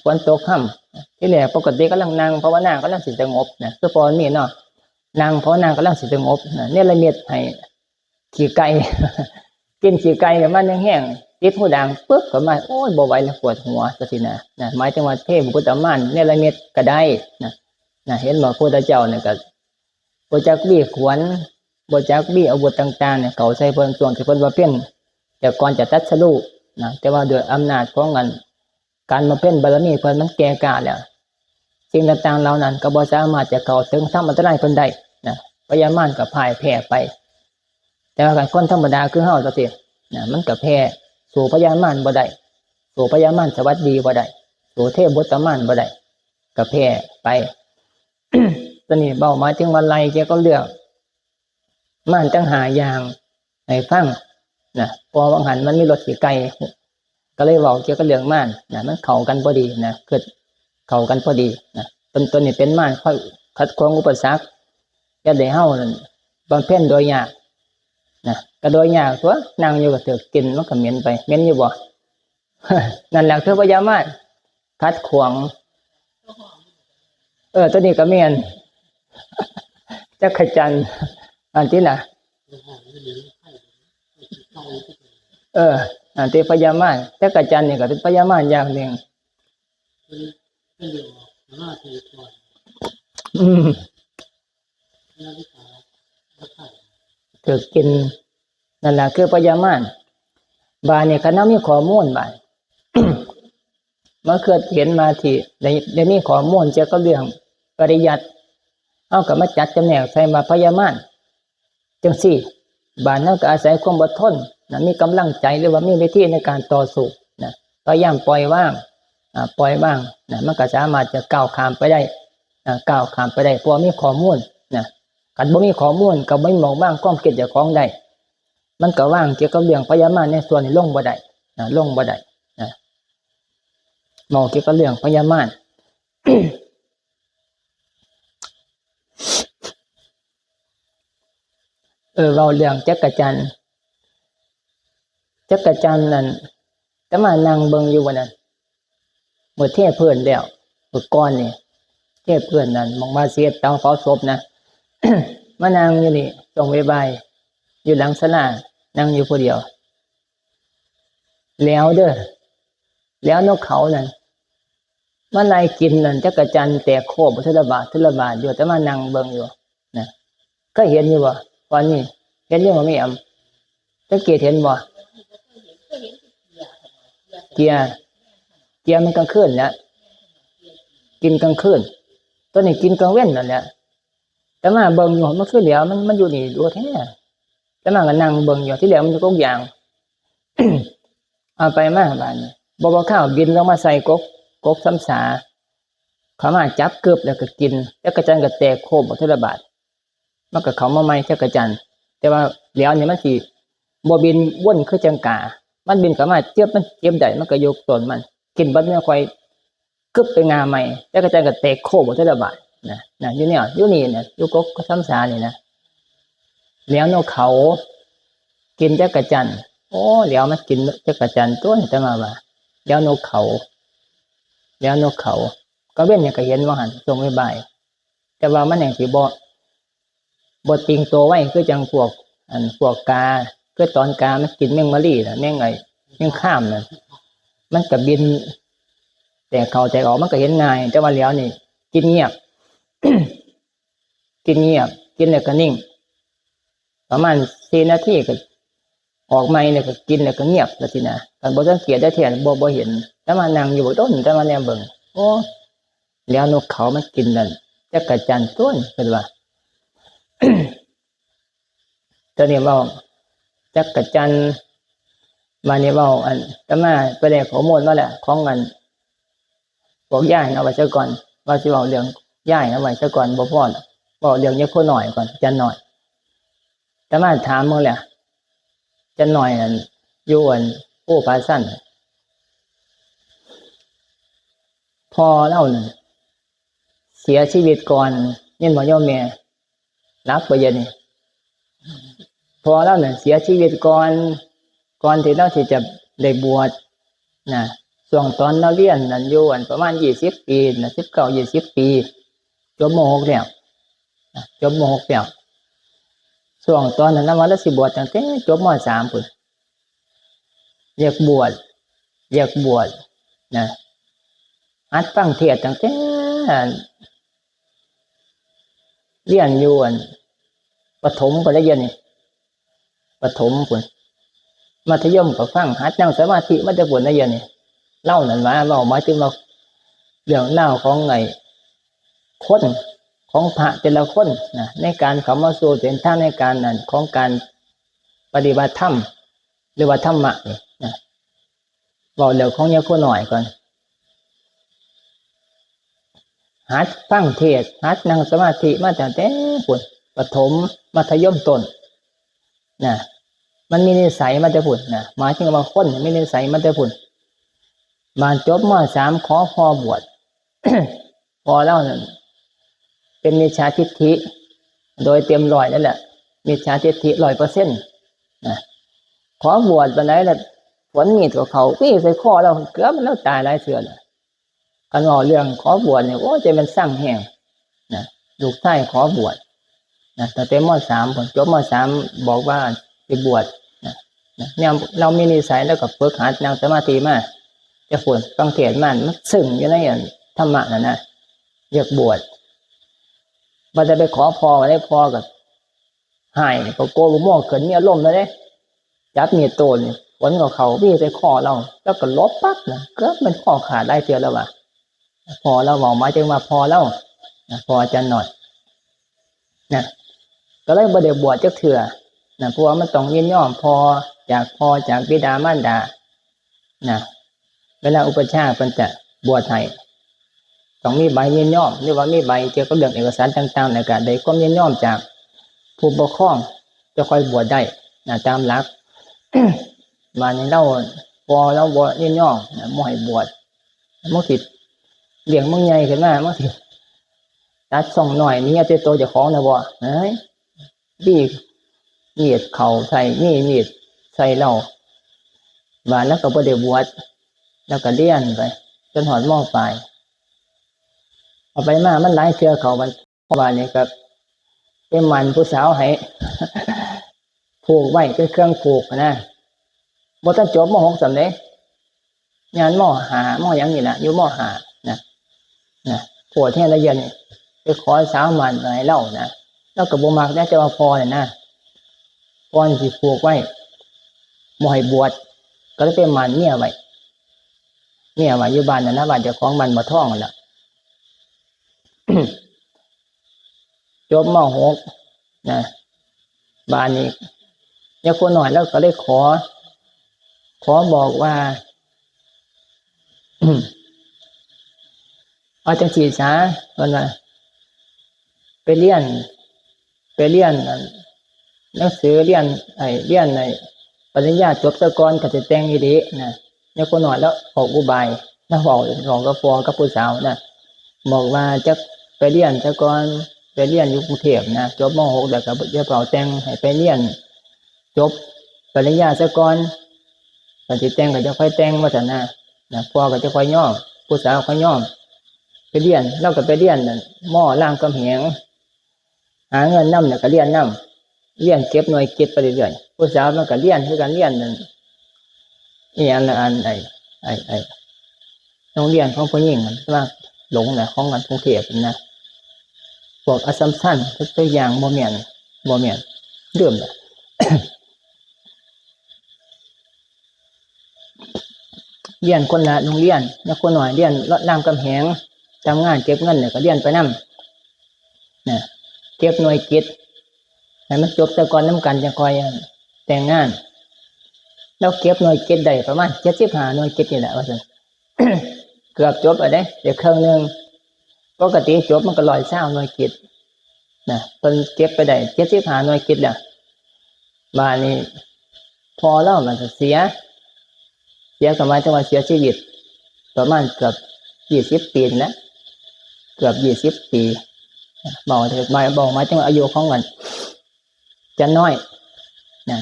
ฝนตกค่ำที่แรกปกติกำลังนั่งภาวนากำลังสิสงบคือพอนี่เนาะนั่งภาวนากำลังสิสงบเนี่ยละเมียดให้ขี้ไก่ กินขี้ไก่กับมันยังแห้งติดหูดังปึ๊บก็มาโอ้ยบ่ไหวแล้วปวดหัวสิหมายถึงว่าเทพบุตรมานเนี่ยละเมียดก็ได้เห็นบ่พระพุทธเจ้าเนี่ยก็บ่จักบี้ขวนบ่จักบี้อาวุธต่างๆเนี่ยเขาใช้เพิ่นส่วนที่เพิ่นว่าเพี้ยนแต่ก่อนจะตัดสรุปแต่ว่าด้วยอำนาจของการมาเป็นบารมีเพิ่นมันแก่กล้าแล้วสิ่งต่างๆเหล่านั้นก็บ่สามารถจะเข้าถึงธรรมอันตรายเพิ่นได้พญามารก็พ่ายแพ้ไปแต่ว่าการคนธรรมดาคือเฮาซะสิมันก็แพ้สู่พญามารบ่ได้สู่พญามารสวัสดีบ่ได้สู่เทพบุตรมารบ่ได้ก็แพ้ไป ตอนนี้เบ้าหมายถึงว่าไล่เกี่ยวกับเรื่องม่านตั้งหาอย่างให้ฟังพอวังหันมันมีรถขี่ไก่ก็เลยบอกเกี่ยวกับเรื่องม่านมันเข้ากันพอดีเกิดเข้ากันพอดีต้นนี้เป็นม่านค่อยขัดขวางอุปสรรคอย่าได้เฮานั่นบำเพ็ญโดยยากก็โดยยากตัวนั่งอยู่ก็ถือกินมันก็เหม็นไปเหม็นอยู่บ่ นั่นแหละคือพญามารขัดขวางตัวนี้ก็เหม็น จักรจันทร์อันที่น่ะอันที่พญามารจักรจันทร์นี่ก็เป็นพญามารอย่างหนึ่งถือกินนั่นแหละคือพญามารบาเนี่ยคณะมีข้อมูลบา เมื่อเกิดเห็นมาที่ได้มีข้อมูลเกี่ยวกับเรื่องปริยัติเอากับมาจัดจำแนกใส่มาพญามารจังสี่บานนั้นก็อาศัยความอดทนมีกำลังใจหรือว่ามีวิธีในการต่อสู้พยายามปล่อยว่างมันก็สามารถจะก้าวข้ามไปได้เพราะมีข้อมูลกันบ่มีข้อมูลก็บ่มีมองว่างความคิดเจ้าของได้มันก็ว่างเกี่ยวกับเรื่องพญามารในส่วนนี้ลงบ่ได้ เมาเกี่ยวกับเรื่องพญามาร เราเรื่องจักรจันทร์นั่นแต่มานั่งเบิ่งอยู่วันนั้นเมื่อเทศเพื่อนแล้วเมื่อก่อนนี่เทศเพื่อนนั่นมองมาเสียเตาเผาศพนะ มานั่งอยู่นี่ตรงใบอยู่หลังศาลานั่งอยู่ผู้เดียวแล้วเด้อแล้วนกเขานั่นมันไล่กินนั่นจักรจันทร์แตกโคบทละบาทอยู่แต่มานั่งเบิ่งอยู่นะก็เห็นอยู่บ่วันนี้เห็นอยู่บ่มีอำสังเกตเห็นบ่เกียร์มันกลางคืนแล้วกินกลางคืนตัวนี้กินกลางเว้นนั่นแหละแต่มาเบิ่งอยู่มันคือเดี๋ยวมันอยู่นี่ดูแท้แต่มาก็นั่งเบิ่งอยู่ที่เหลือมันอยู่กกอย่าง เอาไปมาบาดนี้บ่ข้าวบินลงมาใส่กซ้ำสาเขามาจับเกือบแล้วก็กินจักรจันทร์ก็แตกโคบทละบาทมันก็เข้ามาใหม่จักรจันทร์แต่ว่าแล้วนี่มันสิบ่บินวนคือจังกามันบินเข้ามาเจ็บมันเจ็บได้มันก็ยกตนมันกินบัดเมื่อค่อยกึบไปงาใหม่จักรจันทร์ก็แตกโคบทละบาทนะอยู่เนี่ยอยู่นี่เนี่ยอยู่กกซ้ำสานี่นะแล้วนกเขากินจักรจันทร์โอ้เดี๋ยวมันกินจักรจันทร์ตัวนี่แต่มาว่าเดี๋ยวนกเขาก็เว้นเนี่ยก็เห็นว่าหันตรงใบแต่ว่ามันอย่างที่บ่ติงโตไว้คือจังพวกกาคือตอนกามันกินแมงมะลี่น่ะแมงข้ามน่ะมันก็บินแต่เขาแต่ออกมันก็เห็นง่ายแต่ว่าแล้วนี่กินเงียบ กินแล้วก็นิ่งประมาณ4 นาทีก็ออกใหม่เนี่ยก็กินแล้วก็เงียบแล้วทีน่ะกันบ่สังเกตได้แท้บ่เห็นแต่มานั่งอยู่ต้นแต่มาแนมเบิ่งโอ้แล้วนกเขามันกินนั่นจักรจันทร์ต้นเพิ่นว่า ตอนนี้เว้าจักรจันทร์มานี่เว้าอันแต่มาไปได้ข้อมูลมาแล้วของอันบอกย้ายเอาไว้ซะก่อนว่าสิเว้าเรื่องย้ายเอาไว้ซะก่อนบ่พอเว้าเรื่องยกคนหน่อยก่อนจันหน่อยแต่มาถามมึงแหละจันหน่อยนั่นอยู่อันผู้พาสั้นพอเล่าหนึ่งเสียชีวิตก่อนยินบ่ย่อมแม่รับบ่เย็นนี่พอเล่าหนึ่งเสียชีวิตก่อนที่เราที่จะได้บวชนะช่วงตอนเราเรียนนั่นอยู่อันประมาณ20 ปีนะ19 20 ปีจบม.6แล้วจบม.6แล้วช่วงตอนนั้นว่าเราสิบวชตั้งแต่จบม.3 พุ่นอยากบวชนะอัดฟังเทศน์ตั้งแต่เรียนอยู่อันประถมก็ได้เรียนนี่ประถมพุ่นมัธยมก็ฟังหัดนั่งสมาธิมันจะพุ่นได้เรียนนี่เล่านั่นมาเว้ามาถึงว่าเรื่องเล่าของไงคนของพระแต่ละคนนะในการเข้ามาสู่เส้นทางในการนั้นของการปฏิบัติธรรมหรือว่าธรรมะนี่นะบอกเรื่องของยาคนหน่อยก่อนหัดฟังเทศน์หัดนั่งสมาธิมาตั้งแต่พุ่นประถมมัธยมต้นนะมันมีนิสัยมาแต่พุ่นนะหมายถึงว่าคนมีนิสัยมาแต่พุ่นมาจบม.3 ขอพอบวช พอแล้วนั่นเป็นมิจฉาทิฏฐิโดยเต็มร้อยนั่นแหละมิจฉาทิฏฐิ100%นะขอบวชบันไดแล้วฝนมีดกับเขาพี่ใส่คอเราเกือบมันแล้วตายหลายเสือเลยกันว่าเรื่องขอบวชเนี่ยโอ้ใจมันสร้างแห้งนะลูกชายขอบวชนะแต่เต็มม.3 ผมจบม.3 บอกว่าจะบวชนะเนี่ยเรามีนิสัยแล้วก็ฝึกหัดนั่งสมาธิมาจะฝนฟังเทศน์มันซึ้งอยู่ในธรรมะนั่นนะอยากบวชมันจะไปขอพอมาได้พอกับหายก็โกลุโม่เกิดมีอารมณ์เลยจับเมียโตนฝนกับเขาพี่ใส่คอเราแล้วก็ลบปั๊บนะก็มันข้อขาดได้เสียแล้วว่ะพอเราบอกมาจึงมาพอแล้วพอจะหน่อยนะก็เลยบ่ได้บวชจักเถื่อนะเพราะว่ามันต้องยินยอมพอจากบิดามารดานะเวลาอุปชฌาย์เพิ่นจะบวชให้ต้องมีใบยินยอมหรือว่ามีใบเกี่ยวกับเรื่องเอกสารต่างๆในการได้ความยินยอมจากผู้ปกครองจะค่อยบวชได้นะตามหลัก มาในเราพอเราบวชยินยอมนะบ่ให้บวช มันสิเลี้ยงมึงใหญ่ขึ้นมามันสิตัดส่องหน่อยนี่จะโตจะของนะบ่เฮ้ยพี่มีดเข่าใส่มีดใส่เราบ้านแล้วก็บ่ได้บวชแล้วก็เลี้ยนไปจนหอดหม้อปลายเอาไปมามันหลายเทื่อเขามันบ้านนี้ก็เป็นมันผู้สาวให้ ผูกไว้เป็นเครื่องผูกนะบ่ต้องจบม.6 สำเร็จงานม.5 ม.ยังนี่แหละอยู่ม.5 นะปวดแท้ละเอียดนี่ไปขอสาวมันไปเล่านะแล้วก็บ่มักได้แต่ว่าพอเนี่ยนะพอสิผูกไว้บ่ให้บวชก็เลยเป็นมันเมียไว้อยู่บ้านนะบ้านเจ้าของบ้านบ่ท้องนั่นล่ะ จบม.6 นะบ้านนี้ยาคนหน่อยแล้วก็เลยขอบอกว่า เอาจังสีซะเพิ่นว่าไปเรียนหนังสือเรียนปริญญาจบซะก่อนก็จะแต่งอีหลีนะยาคนหน่อยแล้วออกอุบายแล้วบอกกับพ่อกับผู้สาวนะบอกว่าจะไปเรียนซะก่อนไปเรียนอยู่กรุงเทพนะจบม.6 แล้วก็จะเป่าแต่งให้ไปเรียนจบปริญญาซะก่อนก็สิแต่งก็จะค่อยแต่งว่าซั่นนะพ่อก็จะค่อยย่อมผู้สาวค่อยย่อมไปเรียนเราก็ไปเรียนนั่นม.รามคำแหงหาเงินนำเนี่ยก็เรียนนำเรียนเก็บหน่วยเก็บไปเรื่อยๆผู้สาวมันก็เรียนคือกันเรียนนั่นอีอันละอันไอ้โรงเรียนของผู้หญิงมันว่าหลงน่ะของกันกรุงเทพนะพวกอัสสัมชัญตัวอย่างบ่แม่นเริ่มแล้ว เรียนคนละโรงเรียนแล้วคนหน่อยเรียนรามคำแหงทำงานเก็บเงินเนี่ยก็เรียนไปนำนะเก็บหน่วยกิจให้มันจบแต่ก่อนนำกันจังค่อยแต่งงานแล้วเก็บหน่วยกิจได้ประมาณ75หน่วยกิจนี่แหละว่าซั่น เกือบจบแล้วเด้เดี๋ยวครึ่งนึงปกติจบมันก็120หน่วยกิจนะเพิ่นเก็บไปได้75หน่วยกิจแล้วบ้านนี้พอแล้วมันก็เสียก็หมายถึงว่าเสียชีวิตประมาณเกือบ20 ปีนะเกือบ20 ปีบอกถึงหมายถึงอายุของมันจะน้อยนะ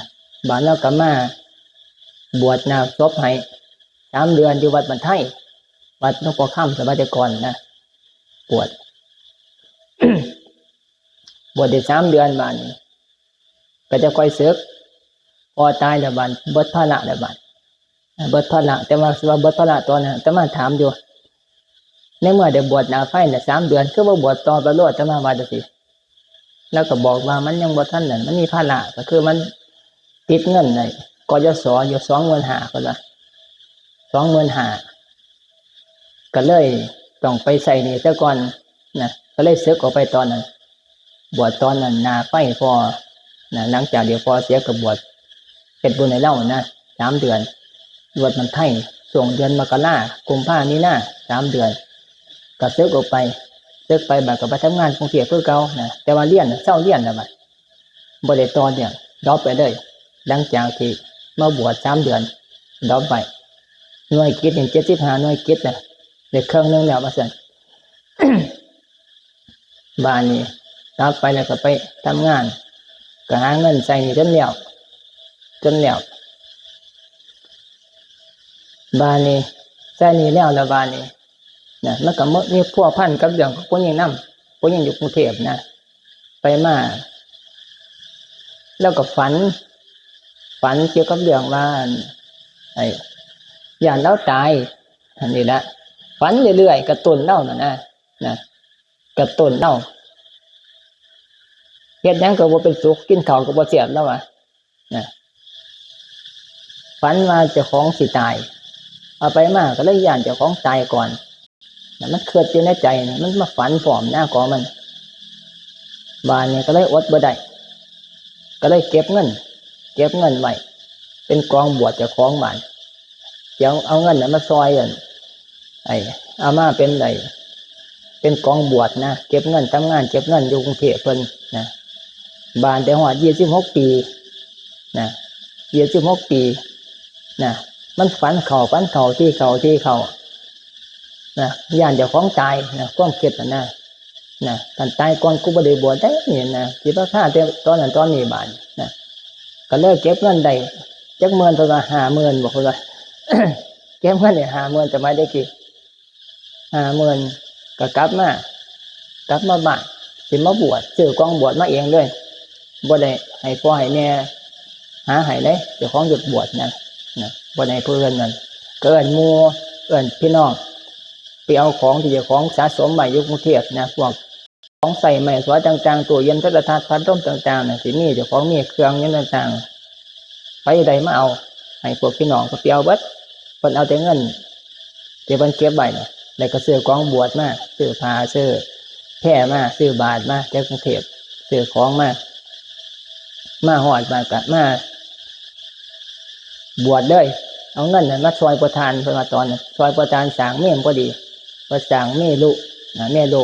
บ้านเราก็มาบวชนาศพให้3 เดือนอยู่วัดบันไทยวัดหลวงพ่อค่ำสมัยแต่ก่อนนะบวช บวชได้3 เดือนบ้านนี้ก็จะค่อยศึกพอตายแล้วบ้านเบิดภาระแล้วบ้านเบิดภาระแต่ว่าเบิดภาระตอนนั้นแต่มาถามอยู่ในเมื่อได้บวชนาไฟเนี่ย3 เดือนคือว่าบวชต่อไปโลดจะมาว่าจังซี่แล้วก็บอกว่ามันยังบ่ทันนั่นมันมีภาระก็คือมันติดเงินในกยศอยู่ 25,000 เพิ่นว่า 25,000 ก็เลยต้องไปใส่หนี้ซะก่อนนะก็เลยสึกออกไปตอนนั้นบวชตอนนั้นนาไฟพอนะหลังจากเดี๋ยวพอเสียก็บวชเฮ็ดบุญให้เรานะ3 เดือนบวชมันไทยช่วงเดือนมกราคมกุมภาพันธ์มีนา3 เดือนก็สึกออกไปบัดก็ไปทำงานกรุงเทพคือเก่านะแต่ว่าเรียนเช้าเรียนแล้วบัดบ่ได้ต่อเนี่ยดรอปไปเลยหลังจากที่มาบวช3 เดือนดรอปไปหน่วยกิจนี่75หน่วยกิจน่ะได้ครึ่งนึงแล้วว่าซั่น บ้านนี้กลับไปแล้วก็ไปทำงานก็หาเงินใส่นี่จนแล้วบ้านนี้ใส่นี่แล้วบ้านนี้นะมันก็มีพัวพันกับเรื่องของผู้หญิงนำผู้หญิงอยู่กรุงเทพนะไปมาแล้วก็ฝันเกี่ยวกับเรื่องว่าไอ้ย่านเราตายอันนี้ละฝันเรื่อยๆกระตุ้นเล่านะกระตุ้นเล่าเฮ็ดหยังก็บ่เป็นสุขกินข้าวก็บ่แซ่บแล้วว่ะนะฝันว่าเจ้าของสิตายเอาไปมาก็เลยย่านเจ้าของตายก่อนนะมันเกิดอยู่ในใจนะมันมาฝันพร้อมหน้าของมันบ้านเนี่ยก็เลยอดบ่ได้ก็เลยเก็บเงินไว้เป็นกองบวชเจ้าของบ้านเดี๋ยวเอาเงินน่ะมาซอยกันเอามาเป็นกองบวชนะเก็บเงินทำงานเก็บเงินอยู่กรุงเทพเพิ่นนะบ้านแต่ฮอด26 ปีนะ26 ปีนะมันฝันเข้าที่เขา นะย่านเจ้าของตายนะความคิดนะกันตายก่อนกูบ่ได้บวชได้นี่นะสิบ่ฆ่าแต่ตอนนั้นตอนนี้บาดนะก็เลยเก็บเงินได้จักหมื่นตัวละ50,000บอกว่า เก็บเงินได้50,000จะไม่ได้กี่50,000ก็กลับมาบ้านสิมาบวชซื้อกองบวชมาเองเลยบ่ได้ให้พ่อให้แม่หาให้ได้เจ้าของหยุดบวชนะบ่ได้เพื่อนนั่นก็เอิ้นหมู่เอิ้นพี่น้องไปเอาของที่เจ้าของสะสมไว้อยู่กรุงเทพนะพวกของใส่ไม้สวยต่างๆตู้เย็นโทรทัศน์พัดลมต่างๆน่ะสิมีเจ้าของมีเครื่องนี้ต่างๆไปใดมาเอาให้พวกพี่น้องก็ไปเอาเบิดเพิ่นเอาแต่เงินที่เพิ่นเก็บไว้น่ะแล้วก็ซื้อกองบวชมาซื้อผ้าซื้อแพร่มาซื้อบาตรมาจากกรุงเทพซื้อของมาฮอดมาก็มาบวชเลยเอาเงินมาซอยประทานเพิ่นว่าตอนนั้นซอยประทานสร้างเมรุพอดีว่าสร้างเมรุเมรุ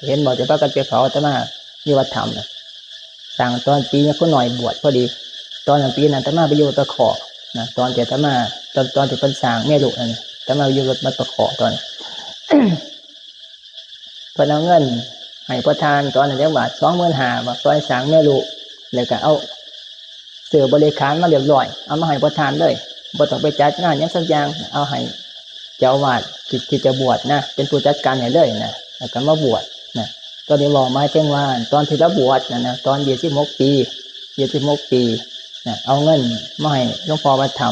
เห็นบอกจะพากันไปเผาอาตมาอยู่วัดธรรมสร้างตอนปีนี้ก็หน่อยบวชพอดีตอนนั้นปีนั้นอาตมาไปอยู่ตะขอตอนที่อาตมาตอนที่เพิ่นสร้างเมรุนั่นอาตมาอยู่วัดตะขอตอน เพิ่นเอาเงินให้ประทานตอนนั้นจักบาท25,000มาซอยสร้างเมรุแล้วก็เอาเสือบริขารมาเรียบร้อยเอามาให้ประทานเลยบ่ต้องไปจัดงานหยังสักอย่างเอาให้เจ้าอาวาสที่จะบวชนะเป็นผู้จัดการให้เลยนะแล้วก็มาบวชนะตอนนี้บอกมาถึงว่าตอนที่เราบวชนะตอน26 ปีนะเอาเงินมาให้หลวงพ่อมาท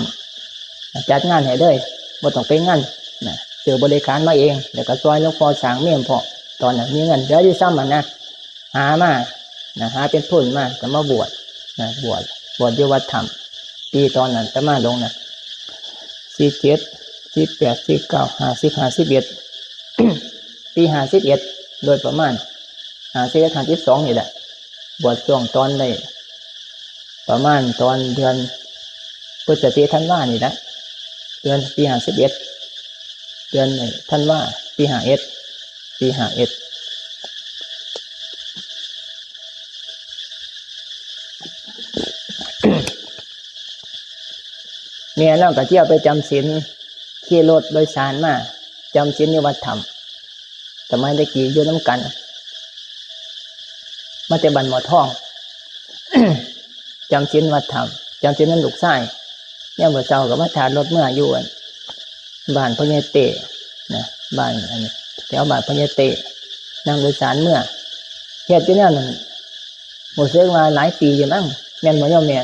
ำจัดงานให้เลยบ่ต้องไปงานนะเสือบริขารมาเองแล้วก็ซอยหลวงพ่อสร้างเมรุพอตอนนั้นมีเงินเยอะที่ซ้ำนะหามาหาเป็นทุนมาก็มาบวชนะบวชอยู่วัดธรรมปีตอนนั้นจะมาลงนะ47 48 49 50 51 ปี51โดยประมาณ51 52นี่แหละบวชช่วงตอนได้ประมาณตอนเดือนพฤศจิกายนธันวานี่นะเดือนปี51เดือนธันวาปี51เนี่ยเราก็เที่ยวไปจำศีลขี่รถโดยสารมาจำศีลในวัดธรรมแต่ไม่ได้กี่อยู่น้ำกันมาแต่บันหมอทอง จำศีลวัดธรรมจำศีลนั้นลูกชายเนี่ยเมื่อเช้าก็มาถาดรถเมื่ออยู่บ้านพญาเตนะบ้านอันนี้แถวบ้านพญาเตนั่งโดยสารเมื่อเหตุที่นั่นหมดเรื่องมาหลายปีอยู่มั้งแม่นหมอย่อมแม่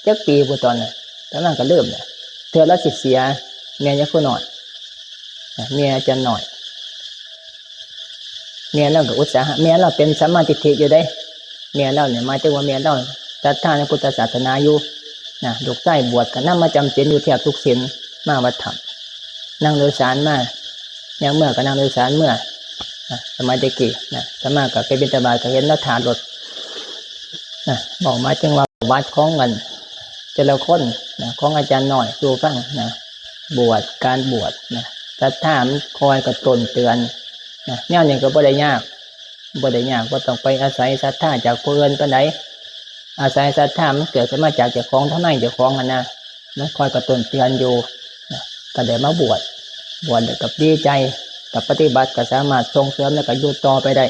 จักปีบุตรน่ะแต่นั่งก็เริ่มเนี่ยเธอละสิเสียเมียยังคนหน่อยเมียจะหน่อยเมียเราก็อุตสาหะเมียเราเป็นสัมมาทิฏฐิอยู่ได้เมียเราเนี่ยหมายถึงว่าเมียเราศรัทธาในพุทธศาสนาอยู่นะลูกชายบวชกันนั่งมาจำศีลอยู่แทบทุกศีลมาวัดธรรมนั่งโดยสารมาอย่างเมื่อก็นั่งโดยสารเมื่อสมัยเด็กกี่นะสมัยก็ไปบิณฑบาตก็เห็นแล้วถาดรถนะบอกมาจึงว่าวัดของเงินเจริญคนนะของอาจารย์หน่อยดูฟังนะการบวชนะศรัทธามันคอยกระตุ้นเตือนนะแนวนี้ก็บ่ได้ยากบ่ต้องไปอาศัยศรัทธาจากผู้อื่นปานใดอาศัยศรัทธามันเกิดขึ้นมาจากเจ้าของเท่านั้นเจ้าของนะมันคอยกระตุ้นเตือนอยู่นะก็ได้มาบวชกับดีใจกับปฏิบัติก็สามารถส่งเสริมแล้วก็อยู่ต่อไปได้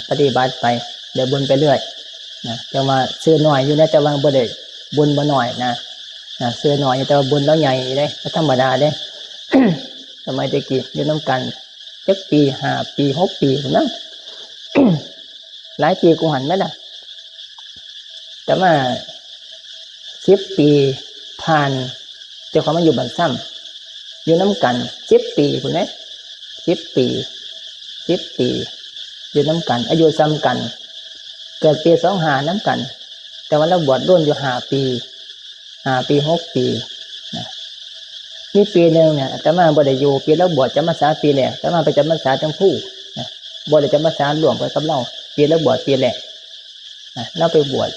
ปฏิบัติไปเดี๋ยวบุญไปเรื่อยนะจะมาซื้อหน่อยอยู่นะจะวางบ่ได้บุญบ่หน่อยนะซื้อหน่อยแต่ว่าบุญแล้วใหญ่เลยธรรมดาเลย สมัยตะกี้อยู่น้ำกัน7 ปี5 ปี6 ปีนะ หลายปีกูหันไหมล่ะแต่ว่า10 ปีผ่านเจ้าของมาอยู่บ้านซ้ำอยู่น้ำกัน10 ปีคุณเนี่ย10 ปีอยู่น้ำกันอายุซ้ำกันเกิดปี25น้ำกันแต่ว่าเราบวชร่วมอยู่5 ปี6 ปีนะนี่ปีหนึ่งเนี่ยอาตมาบ่ได้อยู่ปีแล้วบวชจำพรรษาปีแรกอาตมาไปจำพรรษาทั้งคู่นะบ่ได้จำพรรษารวมไปกับเราปีแล้วบวชปีแรกนะเราไปบวช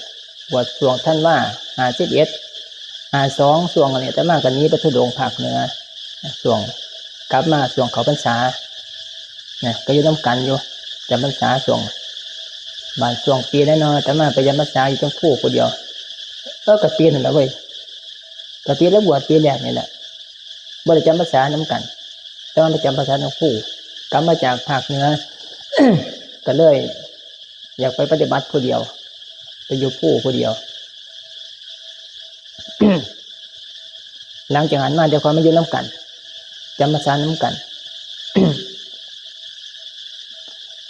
ช่วงท่านว่า51 52ช่วงอะไรอาตมากันนี้ไปทุดงภาคเหนือช่วงกลับมาช่วงเขาพรรษาเนี่ยก็อยู่น้ำกันอยู่จำพรรษาช่วงบางช่วงปีแน่นอนอาตมาไปจำพรรษาอยู่ทั้งคู่คนเดียวก็กระปีนั่นแหละเว้ยกระปีแล้วบวชปีแรกนี่แหละบ่ได้จำพรรษาน้ำกัน แต่ว่ามาจำภาษาหลวงปู่กลับมาจากภาคเหนือ ก็เลย อยากไปปฏิบัติผู้เดียวไปอยู่ผู้เดียว หลังจากนั้นมาเดี๋ยวความไม่ยืนน้ำกันจำภาษาน้ำกัน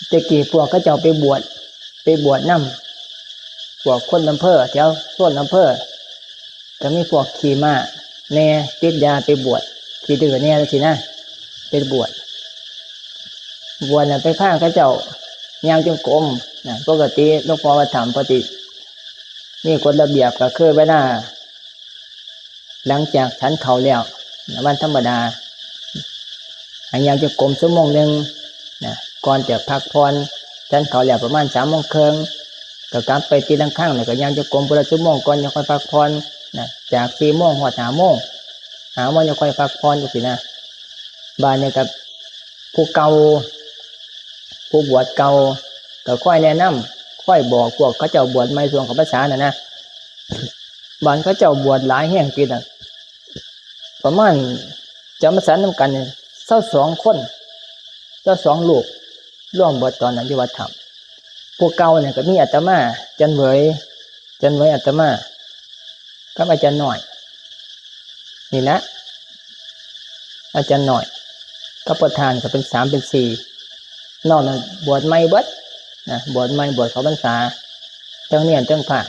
ตะกี้พวกก็จะไปบวชนำพวกคนอำเภอแถวส่วนอำเภอก็มีพวกขี่ม้าแน่ติดยาไปบวชขี่ดื้อแน่แล้วสินะไปบวชน่ะไปพาเขาเจ้าย่างจงกรมนะปกติหลวงพ่อว่าถามปฏินี่กฎระเบียบก็คือเวลาหลังจากฉันเขาแล้ววันธรรมดาให้ย่างจงกรมชั่วโมงนึงนะก่อนจะพักผ่อนฉันเขาแล้วประมาณ3 โมงครึ่งก็กลับไปตีลังข้างแล้วก็ย่างจงกรมประมาณชั่วโมงก่อนจะค่อยพักผ่อนนะจาก4 โมงถึง5 โมงจะค่อยพักผ่อนอยู่สินะบ้านเนี่ยกับผู้เก่าผู้บวชเก่าก็ค่อยแนะนำค่อยบอกพวกเขาเจ้าบวชไม่ส่วนของภาษานะบ้านเขาเจ้าบวชหลายแห่งปีน่ะประมาณจำภาษาน้ำกันเนี่ย22 คน22 ลูกร่วมบวชตอนนั้นอยู่วัดธรรมพวกเก่าเนี่ยก็มีอาตมาจันเหวยอาตมากับอาจารย์หน่อยนี่นะอาจารย์หน่อยก็ประธานก็เป็น3เป็น4นอกนั้นบวชไม่เบิดนะบวชไม่บวชเขาพรรษาจังเนี่ยจังผ่า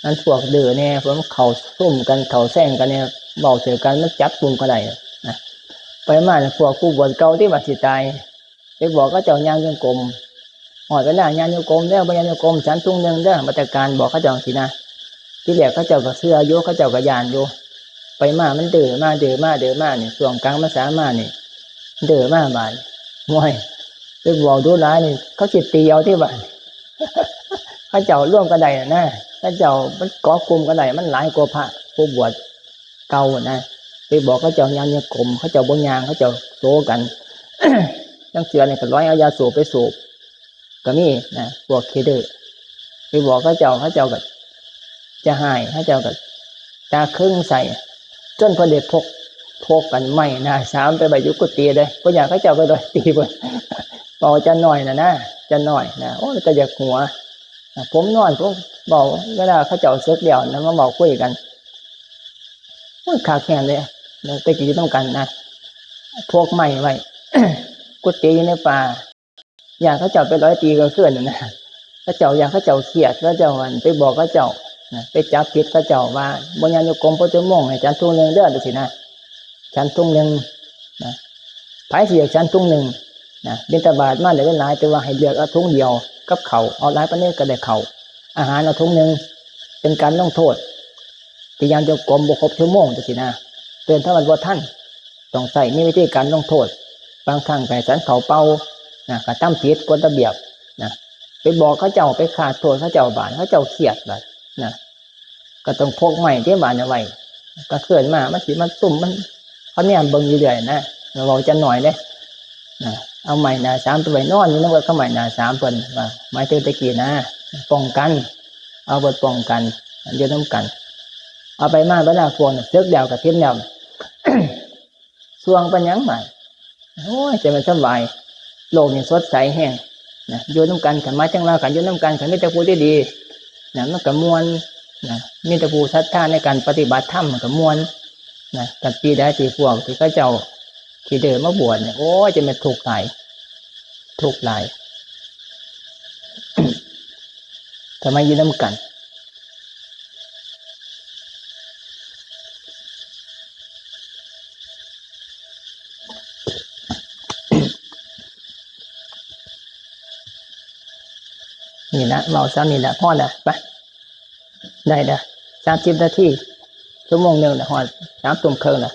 อันพวกเดือเนี่ยเพราะว่าเขาซุ่มกันเขาแซงกันเนี่ยเบาเสียกันมันจับกลุ่มก็ได้นะไปมาพวกผู้บวชเก่าที่บัดสิตายไปบอกก็เจ้าย่างจงกรมหอดก็ได้ย่างจงกรมแล้วไปย่างจงกรมฉันทุ่งนึงเด้อมาตรการบอกเขาเจ้าสินะที่แรกเขาเจ้าก็เสื้อโยเขาเจ้าก็ยานโยไปมามันเดือมาเนี่ยส่วงกลางภาษามาเนี่ยเดือมาบาดง่อยไปบอกดูร้ายนี่เขาจิตตีเอาที่บ้านเขาเจ้าร่วมกันได้นะเขาเจ้ามันก่อกลุ่มกันได้มันหลายกว่าพระผู้บวชเก่านะไปบอกเขาเจ้ายางกลมเขาเจ้าบงยางเขาเจ้าโตกัน ตั้งเสือเนี่ยก็ร้อยเอายาสูบไปสูบก็มีนะพวกเคเดอร์ไปบอกเขาเจ้าก็จะหายเขาเจ้าก็ตาครึ่งใส่จนพอเด็กพกกันไม่นะ3ไปใบยุกุตีเลยเพราะอยากเขาเจ้าไปโดยตีบนบอกจะหน่อยนะจะหน่อยนะโอ้จะอยากหัวผมนอนผมบอกเวลาเขาเจ้าเสกเดี่ยวนะมาบอกคุยกันมันขาแข็งเลยตะกี้ต้องกันนะพวกใหม่ไว้ กุฏิอยู่ในป่าอยากเขาเจ้าไปร้อยตีก็เคลื่อนนะเขาเจ้าอยากเขาเจ้าเครียดเขาเจ้ามันไปบอกเขาเจ้าไปจับผิดเขาเจ้าว่าบางอย่างอยู่กรมพระเจ้าม่งให้ฉันทุ่งนึงเด้อดูสินะฉันทุ่งนึงนะภายเสียฉันทุ่งนึงนะบิณฑบาตมาได้หลายแต่ว่าให้เลือกเอาทุ่งเดียวกับเขาเอาหลายประเภทก็ได้เขาอาหารเอาทุ่งนึงเป็นการลงโทษที่ยังจะกรมบุคคลชั่วโมงดูสินะเตือนถ้ามันว่าท่านต้องใส่มีวิธีการลงโทษบางครั้งไปฉันเขาเป่านะกระทำผิดกฎระเบียบนะไปบอกเขาเจ้าไปขาดโทษเขาเจ้าบานเขาเจ้าเครียดแบบนะก็ต้องพกใหม่ที่บานเอาไว้ก็เคลื่อนมามันสิมันตุ่มมันเขาเนี่ยเบิ่งอยู่เรื่อยนะเราจะหน่อยเลยนะเอาใหม่นะ3ตัวไว้นอนนี่นะว่าเขาใหม่นะ3เพิ่นว่าหมายถึงตะกี้นะป้องกันเอาบทป้องกันเดี๋ยวต้องกันเอาไปมาเวลาพวงเลือกเดี่ยวกับเทียมเดี่ยว สวงปัญญังใหม่โอ้ยจะมันสบายโลกนี่สดใสแห้งนะโยนน้ำกันขันไม้จังเราขันโยนน้ำกันขันไม่ตะพูที่ดีนะมันกับมวลนะมีตะพูศรัทธาในการปฏิบัติธรรมกับมวลนะกับปีได้ตีพวกที่เขาเจ้าที่เดินมาบวชเนี่ยโอ้ยจะเป็นถูกหลาย ทำไมยืนน้ำกันนี่นะเมาซ้ำนี่นะพ่อนะไปได้30 นาทีชั่วโมงนึงนะหอด3 ทุ่มครึ่งนะ